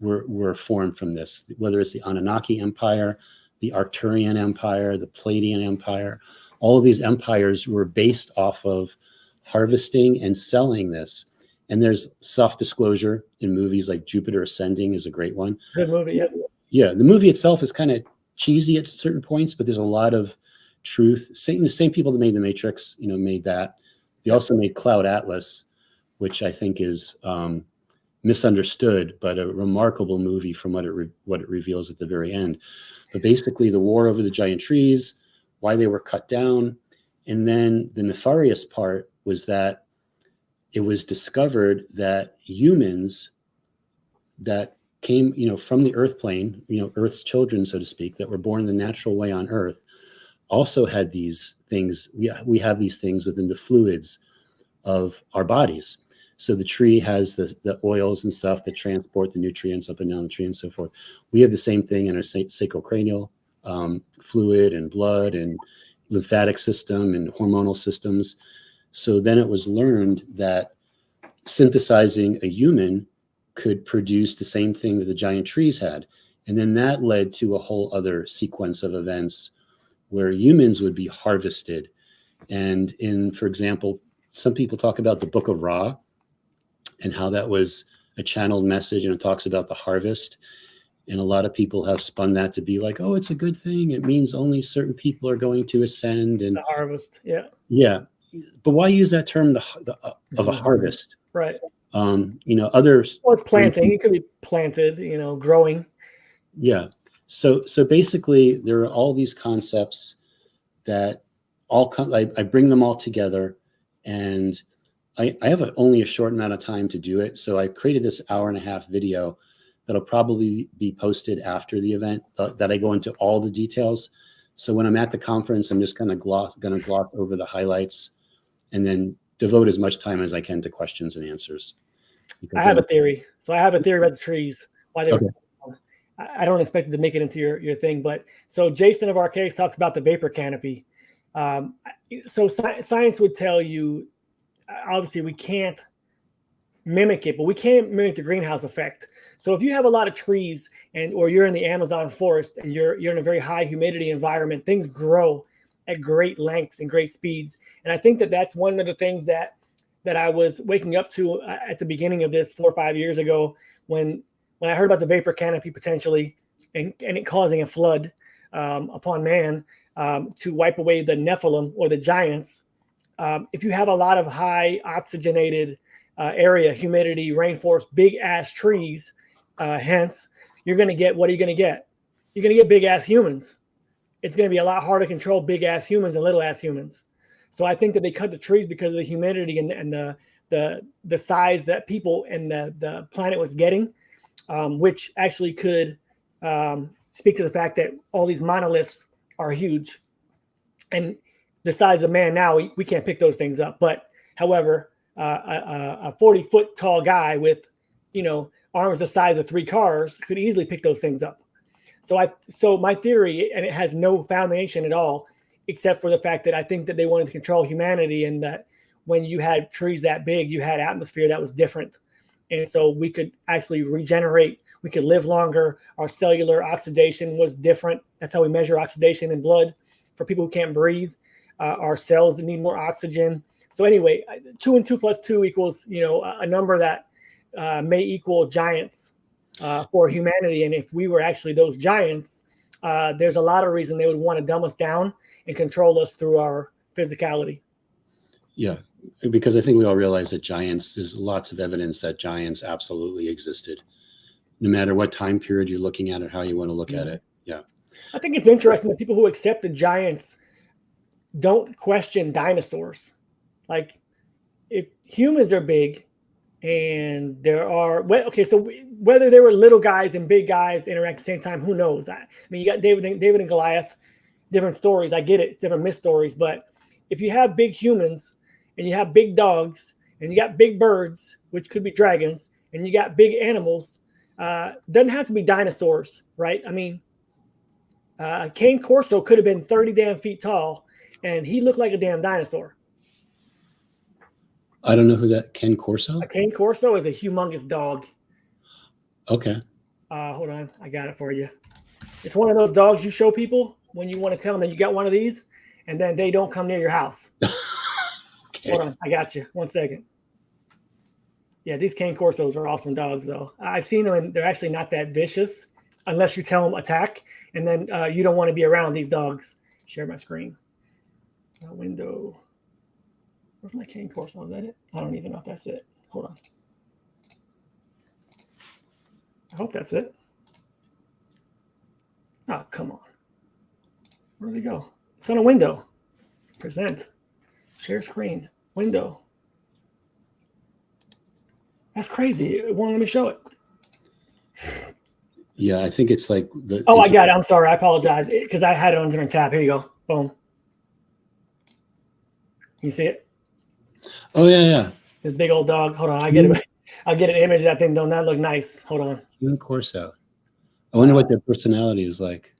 were formed from this, whether it's the Anunnaki Empire, the Arcturian Empire, the Palladian Empire. All of these empires were based off of harvesting and selling this. And there's self-disclosure in movies like Jupiter Ascending is a great one. Good movie, yeah. Yeah, the movie itself is kind of cheesy at certain points, but there's a lot of truth. The same people that made The Matrix, made that. They also made Cloud Atlas, which I think is misunderstood, but a remarkable movie from what it reveals at the very end. But basically, the war over the giant trees, why they were cut down, and then the nefarious part was that it was discovered that humans that came, from the Earth plane, Earth's children, so to speak, that were born the natural way on Earth, also had these things. We have these things within the fluids of our bodies. So the tree has the oils and stuff that transport the nutrients up and down the tree and so forth. We have the same thing in our sacrocranial fluid and blood and lymphatic system and hormonal systems. So then it was learned that synthesizing a human could produce the same thing that the giant trees had. And then that led to a whole other sequence of events where humans would be harvested. And for example, some people talk about the Book of Ra and how that was a channeled message, and it talks about the harvest. And a lot of people have spun that to be like, oh, it's a good thing. It means only certain people are going to ascend. And the harvest, yeah. Yeah. But why use that term of a harvest? Right. Others. Well, it's planting. It could be planted, growing. Yeah. So basically, there are all these concepts that all come. I bring them all together, and I have only a short amount of time to do it. So I created this 1.5-hour video that'll probably be posted after the event, that I go into all the details. So when I'm at the conference, I'm just going to gloss over the highlights, and then devote as much time as I can to questions and answers. I have a theory. So I have a theory about the trees. Why they were. I don't expect it to make it into your thing, but so Jason of our case talks about the vapor canopy. So science would tell you, obviously we can't mimic it, but we can mimic the greenhouse effect. So if you have a lot of trees or you're in the Amazon forest and you're in a very high humidity environment, things grow at great lengths and great speeds. And I think that's one of the things that I was waking up to at the beginning of this 4 or 5 years ago, when I heard about the vapor canopy potentially and it causing a flood upon man to wipe away the Nephilim or the giants. If you have a lot of high oxygenated area, humidity, rainforest, big ass trees, hence you're going to get, what are you going to get? You're going to get big ass humans. It's going to be a lot harder to control big ass humans than little ass humans. So I think that they cut the trees because of the humidity and the size that people and the planet was getting, which actually could speak to the fact that all these monoliths are huge. And the size of man now, we can't pick those things up. But however, a 40-foot tall guy with, arms the size of 3 cars could easily pick those things up. So my theory, and it has no foundation at all, except for the fact that I think that they wanted to control humanity, and that when you had trees that big, you had atmosphere that was different. And so we could actually regenerate. We could live longer. Our cellular oxidation was different. That's how we measure oxidation in blood for people who can't breathe. Our cells need more oxygen. So anyway, 2 and 2 plus 2 equals, a number that may equal giants for humanity. And if we were actually those giants, there's a lot of reason they would want to dumb us down and control us through our physicality. Yeah, because I think we all realize that there's lots of evidence that giants absolutely existed, no matter what time period you're looking at or how you want to look at it. Yeah. I think it's interesting that people who accept the giants don't question dinosaurs. Like, if humans are big and there are, so whether there were little guys and big guys interact at the same time, who knows? I mean, you got David and Goliath, different stories. I get it, different myth stories. But if you have big humans and you have big dogs and you got big birds which could be dragons, and you got big animals. Doesn't have to be dinosaurs, right? I mean, Cane Corso could have been 30 damn feet tall, and he looked like a damn dinosaur. I don't know who that Ken Corso. A Cane Corso is a humongous dog. Okay. Hold on, I got it for you. It's one of those dogs you show people when you want to tell them that you got one of these, and then they don't come near your house. Okay. Hold on, I got you. 1 second. Yeah, these Cane Corsos are awesome dogs, though. I've seen them, and they're actually not that vicious unless you tell them attack, and then you don't want to be around these dogs. Share my screen. Window. Where's my Cane Corso? Is that it? I don't even know if that's it. Hold on. I hope that's it. Oh, come on. Where did it go? It's on a window. Present. Share screen. Window. That's crazy. It won't let me show it. Yeah, I think it's like the. Oh, I got it. I'm sorry. I apologize because I had it on a different tab. Here you go. Boom. You see it? Oh yeah. This big old dog. Hold on. I'll get an image of that thing. Don't that look nice? Hold on. Of course so. I wonder what their personality is like.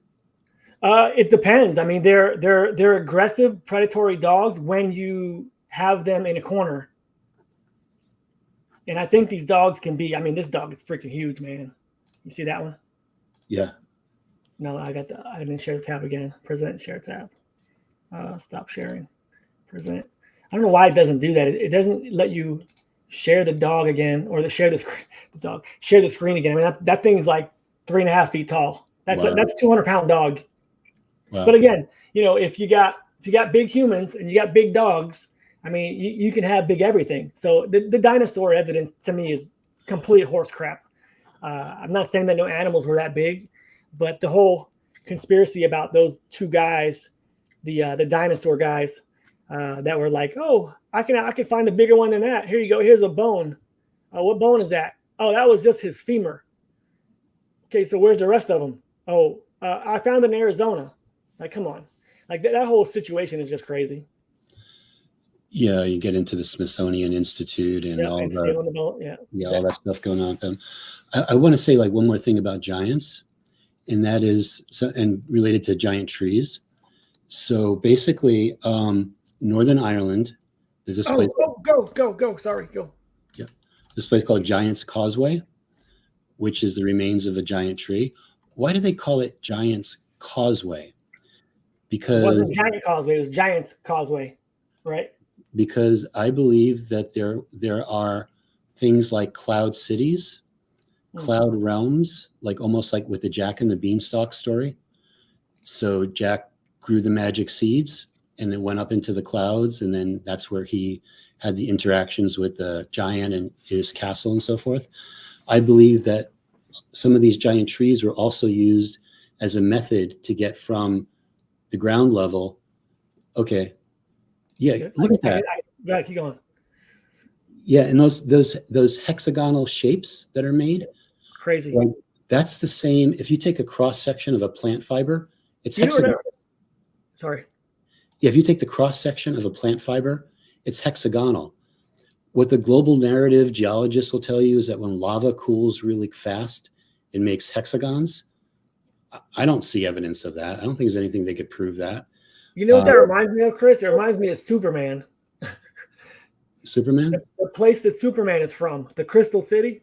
It depends. I mean, they're aggressive, predatory dogs when you have them in a corner. And I think these dogs can be. I mean, this dog is freaking huge, man. You see that one? Yeah. No, I didn't share the tab again. Present share tab. Stop sharing. Present. I don't know why it doesn't do that. It doesn't let you share the dog again, or share the screen again. I mean, that thing's like 3.5 feet tall. That's 200-pound dog. Wow. But again, if you got big humans and you got big dogs, I mean, you can have big everything. So the dinosaur evidence to me is complete horse crap. I'm not saying that no animals were that big, but the whole conspiracy about those two guys, the dinosaur guys, that were like, oh, I can find a bigger one than that. Here you go. Here's a bone. What bone is that? Oh, that was just his femur. Okay, so where's the rest of them? Oh, I found it in Arizona. Like, come on. Like that whole situation is just crazy. Yeah, you get into the Smithsonian Institute and all all that stuff going on with them. I want to say like one more thing about giants, and that is and related to giant trees. So basically, Northern Ireland, there's this place. Go. Sorry, go. Yeah, this place called Giant's Causeway, which is the remains of a giant tree. Why do they call it Giant's Causeway? Because it wasn't Giant Causeway, it was Giant's Causeway, right? Because I believe that there are things like cloud cities, cloud realms, like almost like with the Jack and the Beanstalk story. So Jack grew the magic seeds and then went up into the clouds, and then that's where he had the interactions with the giant and his castle and so forth. I believe that some of these giant trees were also used as a method to get from the ground level. Okay. Yeah, look at that. Yeah, keep going. Yeah, and those hexagonal shapes that are made. Crazy. Like, that's the same. If you take a cross section of a plant fiber, it's hexagonal. Sorry. Yeah, if you take the cross section of a plant fiber, it's hexagonal. What the global narrative geologists will tell you is that when lava cools really fast, it makes hexagons. I don't see evidence of that. I don't think there's anything they could prove that. You know what that reminds me of, Chris? It reminds me of Superman. Superman? The place that Superman is from, the Crystal City.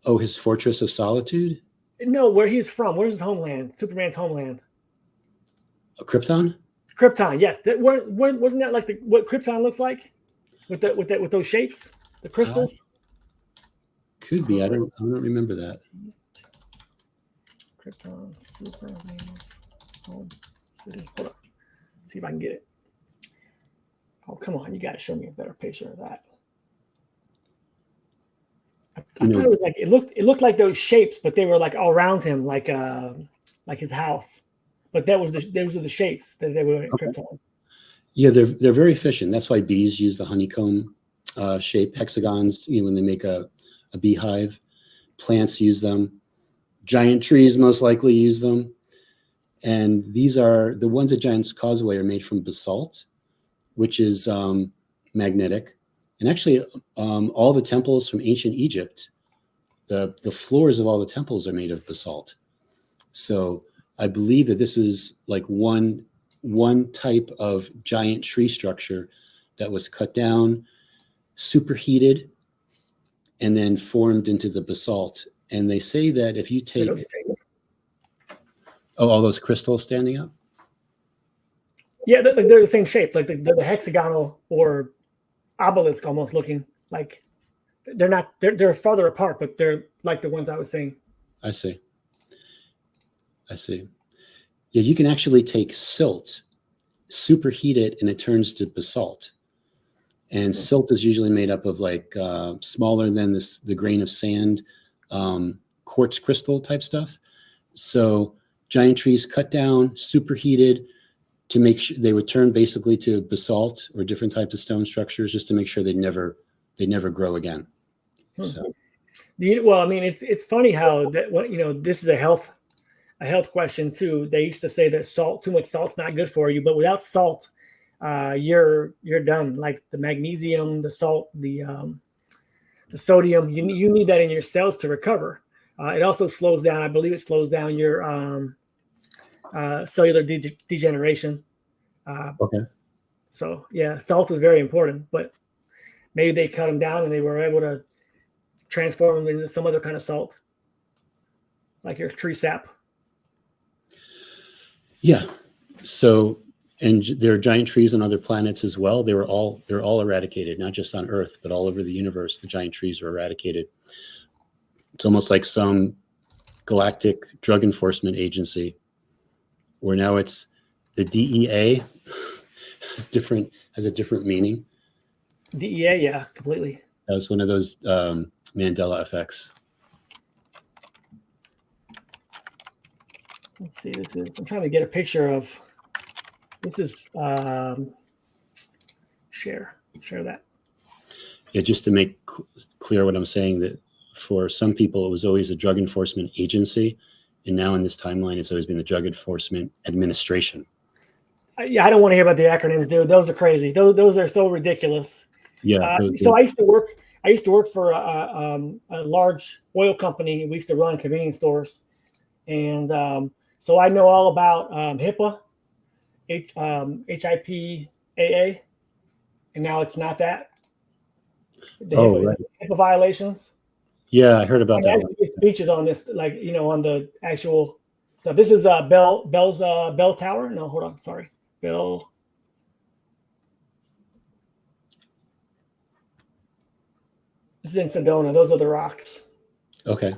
Oh, his Fortress of Solitude? No, where he's from. Where's his homeland? Superman's homeland. Krypton? Krypton, yes. Wasn't that like what Krypton looks like with those shapes, the crystals? Could be. I don't remember that. Krypton, Superman's home city. Hold on. See if I can get it. Oh, come on. You got to show me a better picture of that. I thought it was like it looked like those shapes, but they were like all around him, like his house. But those were the shapes that they were in Krypton. Yeah, they're very efficient. That's why bees use the honeycomb shape hexagons. When they make a beehive, plants use them. Giant trees most likely use them. And these are the ones at Giant's Causeway are made from basalt, which is magnetic. And actually, all the temples from ancient Egypt, the floors of all the temples are made of basalt. So I believe that this is like one type of giant tree structure that was cut down, superheated, and then formed into the basalt. And they say that if you take all those crystals standing up. Yeah, they're the same shape, like the hexagonal or obelisk almost looking. Like they're not, they're farther apart, but they're like the ones I was saying. I see. Yeah, you can actually take silt, superheat it, and it turns to basalt. And silt is usually made up of like smaller than the grain of sand, quartz crystal type stuff. So giant trees cut down, superheated to make sure they would turn basically to basalt or different types of stone structures, just to make sure they never grow again. So. Well, I mean, it's funny how that, this is a health question too. They used to say that too much salt's not good for you, but without salt, you're done. Like the magnesium, the salt, the sodium, you need that in your cells to recover. It also slows down. I believe it slows down your cellular degeneration. Okay. So yeah, salt is very important, but maybe they cut them down and they were able to transform them into some other kind of salt, like your tree sap. Yeah. So, and there are giant trees on other planets as well. They're all eradicated, not just on Earth, but all over the universe. The giant trees are eradicated. It's almost like some galactic drug enforcement agency, where now it's the DEA has a different meaning. DEA, yeah, completely. That was one of those Mandela effects. Let's see. I'm trying to get a picture of. This is share that. Yeah, just to make clear what I'm saying, that for some people it was always a drug enforcement agency, and now in this timeline it's always been the Drug Enforcement Administration. Yeah, I don't want to hear about the acronyms, dude. Those are crazy. Those are so ridiculous. Yeah. So I used to work for a large oil company. We used to run convenience stores, and so I know all about HIPAA, HIPAA, and now it's not that. The HIPAA violations. Yeah, I heard about that. Speeches on this, like on the actual stuff. This is Bell's Bell Tower. No, hold on, sorry, Bell. This is in Sedona. Those are the rocks. Okay.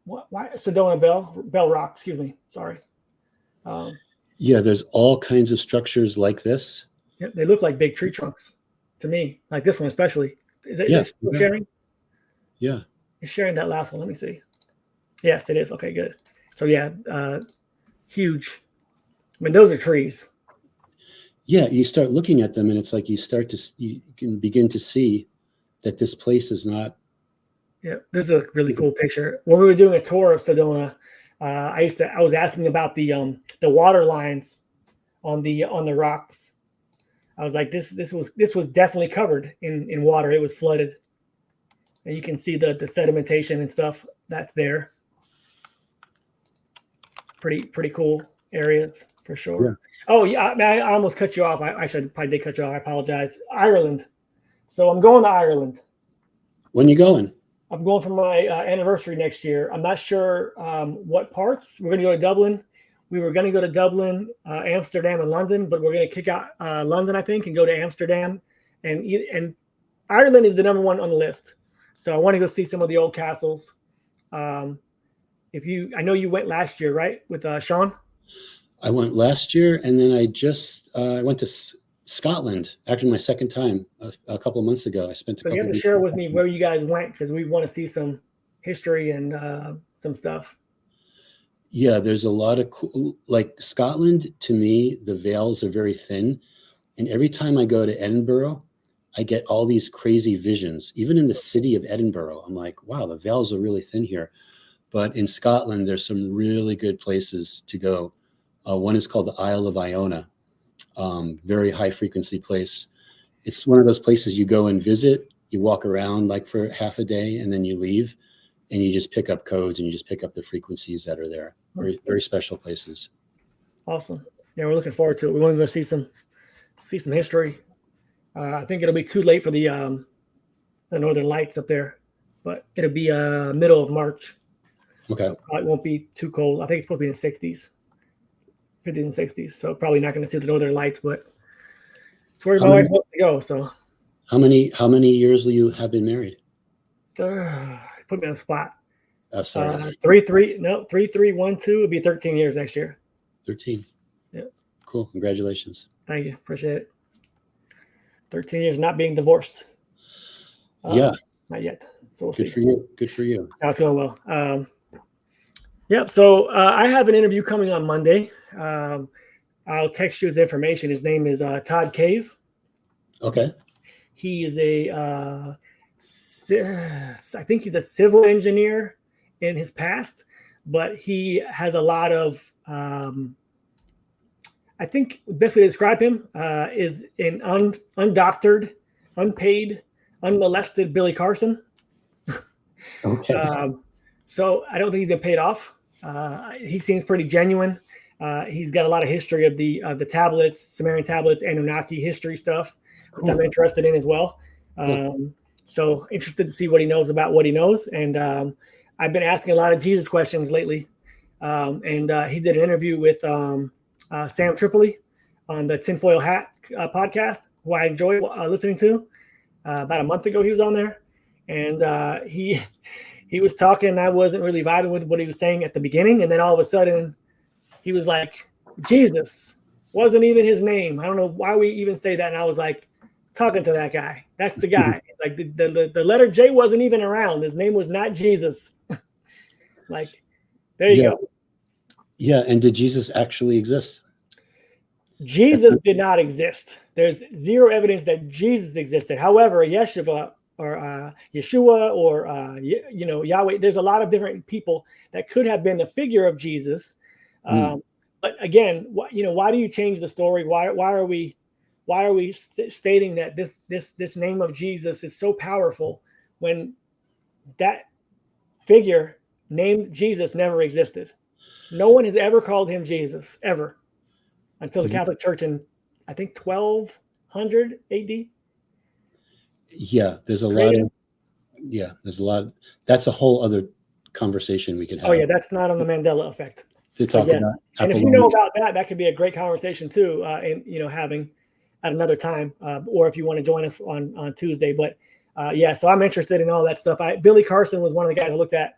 Why Sedona Bell Rock? Excuse me. Sorry. Yeah, there's all kinds of structures like this. Yeah, they look like big tree trunks to me. Like this one especially. Is it still sharing? Yeah. It's sharing that last one. Let me see. Yes, it is. Okay, good. So yeah, huge. I mean, those are trees. Yeah, you start looking at them, and it's like you can begin to see that this place is not. Yeah, this is a really cool picture. When we were doing a tour of Sedona, I was asking about the water lines on the rocks. I was like, this was definitely covered in water. It was flooded, and you can see the sedimentation and stuff that's there. Pretty cool areas for sure. Yeah. Oh yeah, I almost cut you off. I probably did cut you off. I apologize. Ireland. So I'm going to Ireland. When you going? I'm going for my anniversary next year. I'm not sure what parts. We're going to go to Dublin. We were going to go to Dublin, Amsterdam, and London, but we're going to kick out London, I think, and go to Amsterdam. And Ireland is the number one on the list. So I want to go see some of the old castles. I know you went last year, right, with Sean? I went last year, and then I went to Scotland, actually my second time a couple of months ago. I spent a couple. You have to share with me where you guys went, because we want to see some history and some stuff. Yeah, there's a lot of cool, like Scotland. To me, the veils are very thin, and every time I go to Edinburgh, I get all these crazy visions. Even in the city of Edinburgh, I'm like, wow, the veils are really thin here. But in Scotland, there's some really good places to go. One is called the Isle of Iona. Very high frequency place. It's one of those places you go and visit, you walk around like for half a day and then you leave and you just pick up codes and you just pick up the frequencies that are there. Very, very special places. Awesome. Yeah, we're looking forward to it. We want to go see some history. I think it'll be too late for the Northern Lights up there, but it'll be middle of March. Okay. So it won't be too cold. I think it's supposed to be in the 60s, 50s and 60s. So probably not going to see the Northern Lights, but it's where my wife wants to go. So how many years will you have been married? Put me on the spot. Oh, sorry. 3-3-1-2. It'll be 13 years next year. 13. Yeah. Cool. Congratulations. Thank you. Appreciate it. 13 years not being divorced. Yeah. Not yet. So we'll see. Good for you. Good for you. That's going well. Yep. So I have an interview coming on Monday. I'll text you his information. His name is Todd Cave. Okay. He is I think he's a civil engineer in his past, but he has a lot of, I think the best way to describe him is an undoctored, unpaid, unmolested Billy Carson. Okay. So I don't think he's been paid off. He seems pretty genuine. He's got a lot of history of the tablets, Sumerian tablets, Anunnaki history stuff, which I'm interested in as well. So interested to see what he knows about what he knows. And I've been asking a lot of Jesus questions lately. And he did an interview with Sam Tripoli on the Tinfoil Hat podcast, who I enjoy listening to. About a month ago, he was on there. And he was talking. I wasn't really vibing with what he was saying at the beginning. And then all of a sudden, he was like, Jesus wasn't even his name. I don't know why we even say that. And I was like, talking to that guy. That's the guy. Like the letter J wasn't even around. His name was not Jesus. Like, there you go. Yeah. And did Jesus actually exist? Jesus did not exist. There's zero evidence that Jesus existed. However, Yeshua or Yahweh, there's a lot of different people that could have been the figure of Jesus. But again, why do you change the story? Why are we stating that this name of Jesus is so powerful when that figure named Jesus never existed? No one has ever called him Jesus, ever, until the Catholic Church in, I think, 1200 AD. Yeah, there's a lot. That's a whole other conversation we could have. Oh yeah, that's not on the Mandela effect. To talk about. And if you know about that, that could be a great conversation too, and having at another time, or if you want to join us on Tuesday. But so I'm interested in all that stuff. Billy Carson was one of the guys I looked at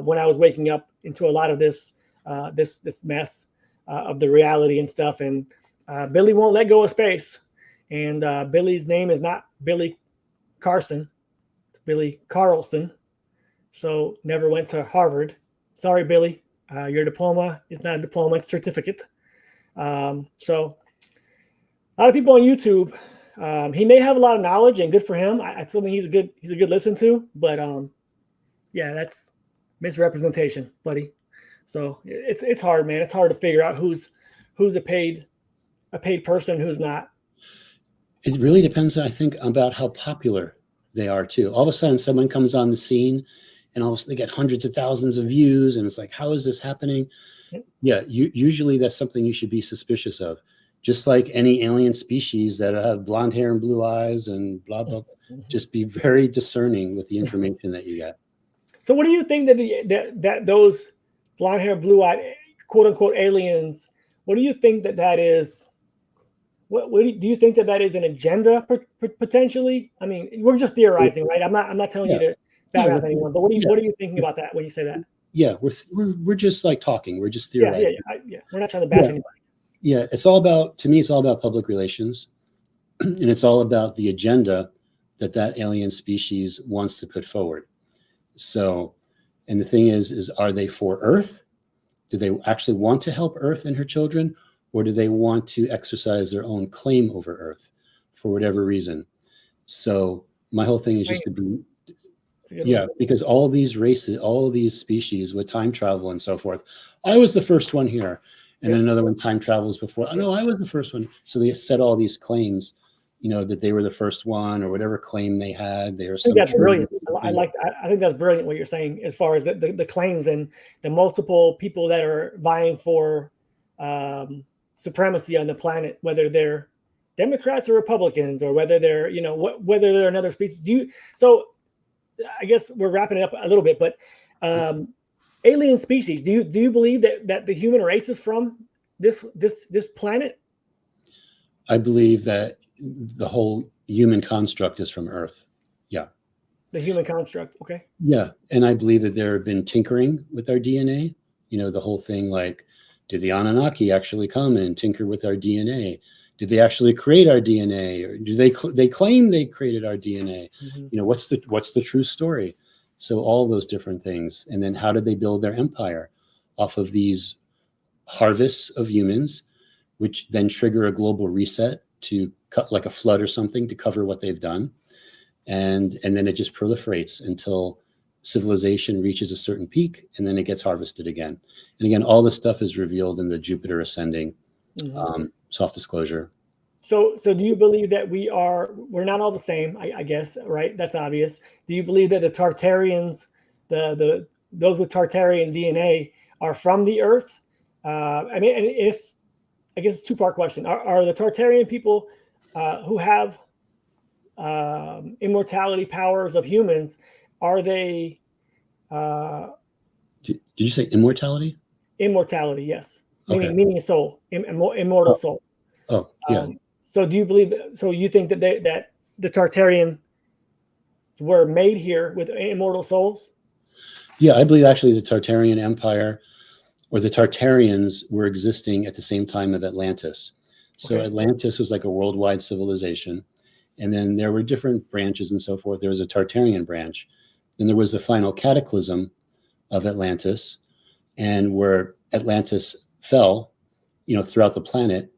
when I was waking up into a lot of this mess of the reality and stuff. And Billy won't let go of space. And Billy's name is not Billy Carson; it's Billy Carlson. So never went to Harvard. Sorry, Billy. Your diploma is not a diploma; it's a certificate. So a lot of people on YouTube. He may have a lot of knowledge, and good for him. I still think he's a good listen to. But that's misrepresentation, buddy. So it's hard, man. It's hard to figure out who's a paid person, who's not. It really depends, I think, about how popular they are too. All of a sudden, someone comes on the scene, and all of a sudden they get hundreds of thousands of views, and it's like, how is this happening? Yeah, usually that's something you should be suspicious of. Just like any alien species that have blonde hair and blue eyes and blah, blah, just be very discerning with the information that you get. So what do you think that those blonde hair, blue eyed, quote unquote aliens, what do you think that is? What do you think that is an agenda potentially? I mean, we're just theorizing, right? I'm not telling you to badmouth anyone, but what are you thinking about that when you say that? Yeah, we're just like talking. We're just theorizing. Yeah. We're not trying to bash anybody. Yeah, to me, it's all about public relations, and it's all about the agenda that alien species wants to put forward. So, and the thing is are they for Earth? Do they actually want to help Earth and her children? Or do they want to exercise their own claim over Earth for whatever reason? So my whole thing is just to be, because all these races, all these species with time travel and so forth, I was the first one here. And then another one time travels before. Oh, no, I was the first one. So they set all these claims that they were the first one or whatever claim they had. They were I think that's brilliant. I think that's brilliant what you're saying as far as the claims and the multiple people that are vying for supremacy on the planet, whether they're Democrats or Republicans, or whether they're whether they're another species. So I guess we're wrapping it up a little bit, but alien species. Do you believe that the human race is from this planet? I believe that the whole human construct is from Earth. Yeah. The human construct. Okay. Yeah. And I believe that there have been tinkering with our DNA. The whole thing like, did the Anunnaki actually come and tinker with our DNA? Did they actually create our DNA? Or do they claim they created our DNA? Mm-hmm. What's the true story? So all those different things. And then how did they build their empire off of these harvests of humans, which then trigger a global reset to cut like a flood or something to cover what they've done. And then it just proliferates until civilization reaches a certain peak, and then it gets harvested again. And again, all this stuff is revealed in the Jupiter ascending soft disclosure. So do you believe that we're not all the same? I guess, right? That's obvious. Do you believe that the Tartarians, those with Tartarian DNA, are from the Earth? I guess it's a two-part question. Are the Tartarian people who have immortality powers of humans, are they? Did you say immortality? Immortality, yes. Okay. Meaning a soul, immortal soul. Oh, yeah. So do you believe that? So you think that that the Tartarian were made here with immortal souls? Yeah, I believe actually the Tartarian Empire or the Tartarians were existing at the same time of Atlantis. So okay. Atlantis was like a worldwide civilization. And then there were different branches and so forth. There was a Tartarian branch. Then there was the final cataclysm of Atlantis, and where Atlantis fell, throughout the planet.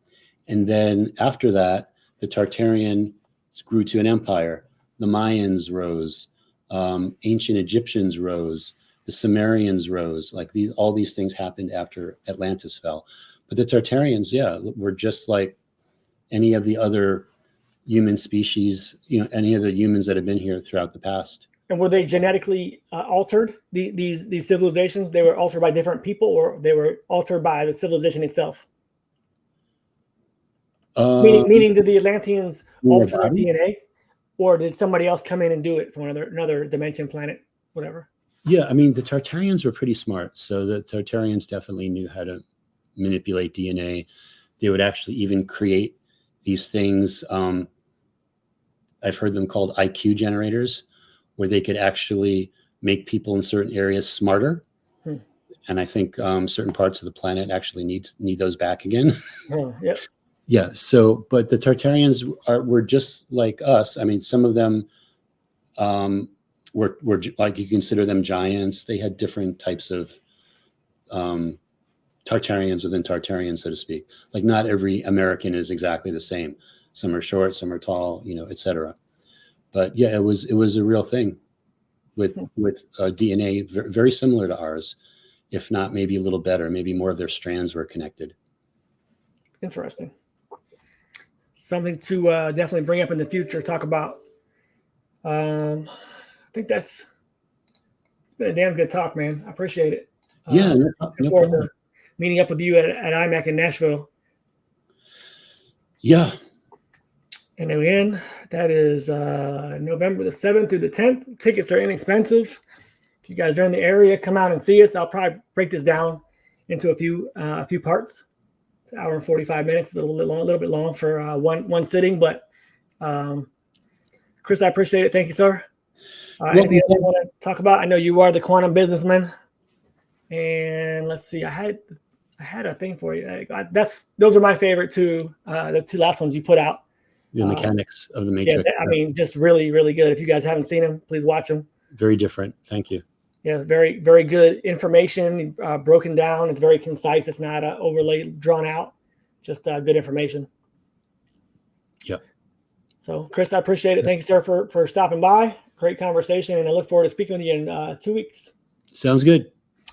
And then after that, the Tartarian grew to an empire. The Mayans rose. Ancient Egyptians rose. The Sumerians rose. All these things happened after Atlantis fell. But the Tartarians, were just like any of the other human species, any of the humans that have been here throughout the past. And were they genetically altered? These civilizations, they were altered by different people, or they were altered by the civilization itself? Meaning, did the Atlanteans alter their DNA, or did somebody else come in and do it from another dimension, planet, whatever? Yeah, I mean, the Tartarians were pretty smart. So the Tartarians definitely knew how to manipulate DNA. They would actually even create these things. I've heard them called IQ generators, where they could actually make people in certain areas smarter. And I think certain parts of the planet actually need those back again. Yep. Yeah. So, but the Tartarians were just like us. I mean, some of them were like, you consider them giants. They had different types of Tartarians within Tartarians, so to speak. Like not every American is exactly the same. Some are short, some are tall, etc. But yeah, it was a real thing with DNA very similar to ours, if not maybe a little better. Maybe more of their strands were connected. Interesting. Something to definitely bring up in the future. Talk about. I think it's been a damn good talk, man. I appreciate it. Yeah, no problem. Meeting up with you at IMAC in Nashville. Yeah. And again, that is November the 7th through the 10th. Tickets are inexpensive. If you guys are in the area, come out and see us. I'll probably break this down into a few parts. It's an hour and 45 minutes, a little bit long for one sitting. But Chris, I appreciate it. Thank you, sir. Anything else you want to talk about? I know you are the quantum businessman. And let's see, I had a thing for you. Those are my favorite two. The two last ones you put out. The mechanics of the Matrix. Yeah, I mean, just really, really good. If you guys haven't seen them, please watch them. Very different. Thank you. Yeah, very, very good information, broken down. It's very concise. It's not overly drawn out. Just good information. Yeah. So, Chris, I appreciate it. Thank you, sir, for stopping by. Great conversation, and I look forward to speaking with you in 2 weeks. Sounds good.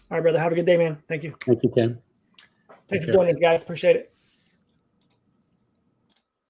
All right, brother. Have a good day, man. Thank you. Thank you, Ken. Thanks for joining us, guys. Appreciate it.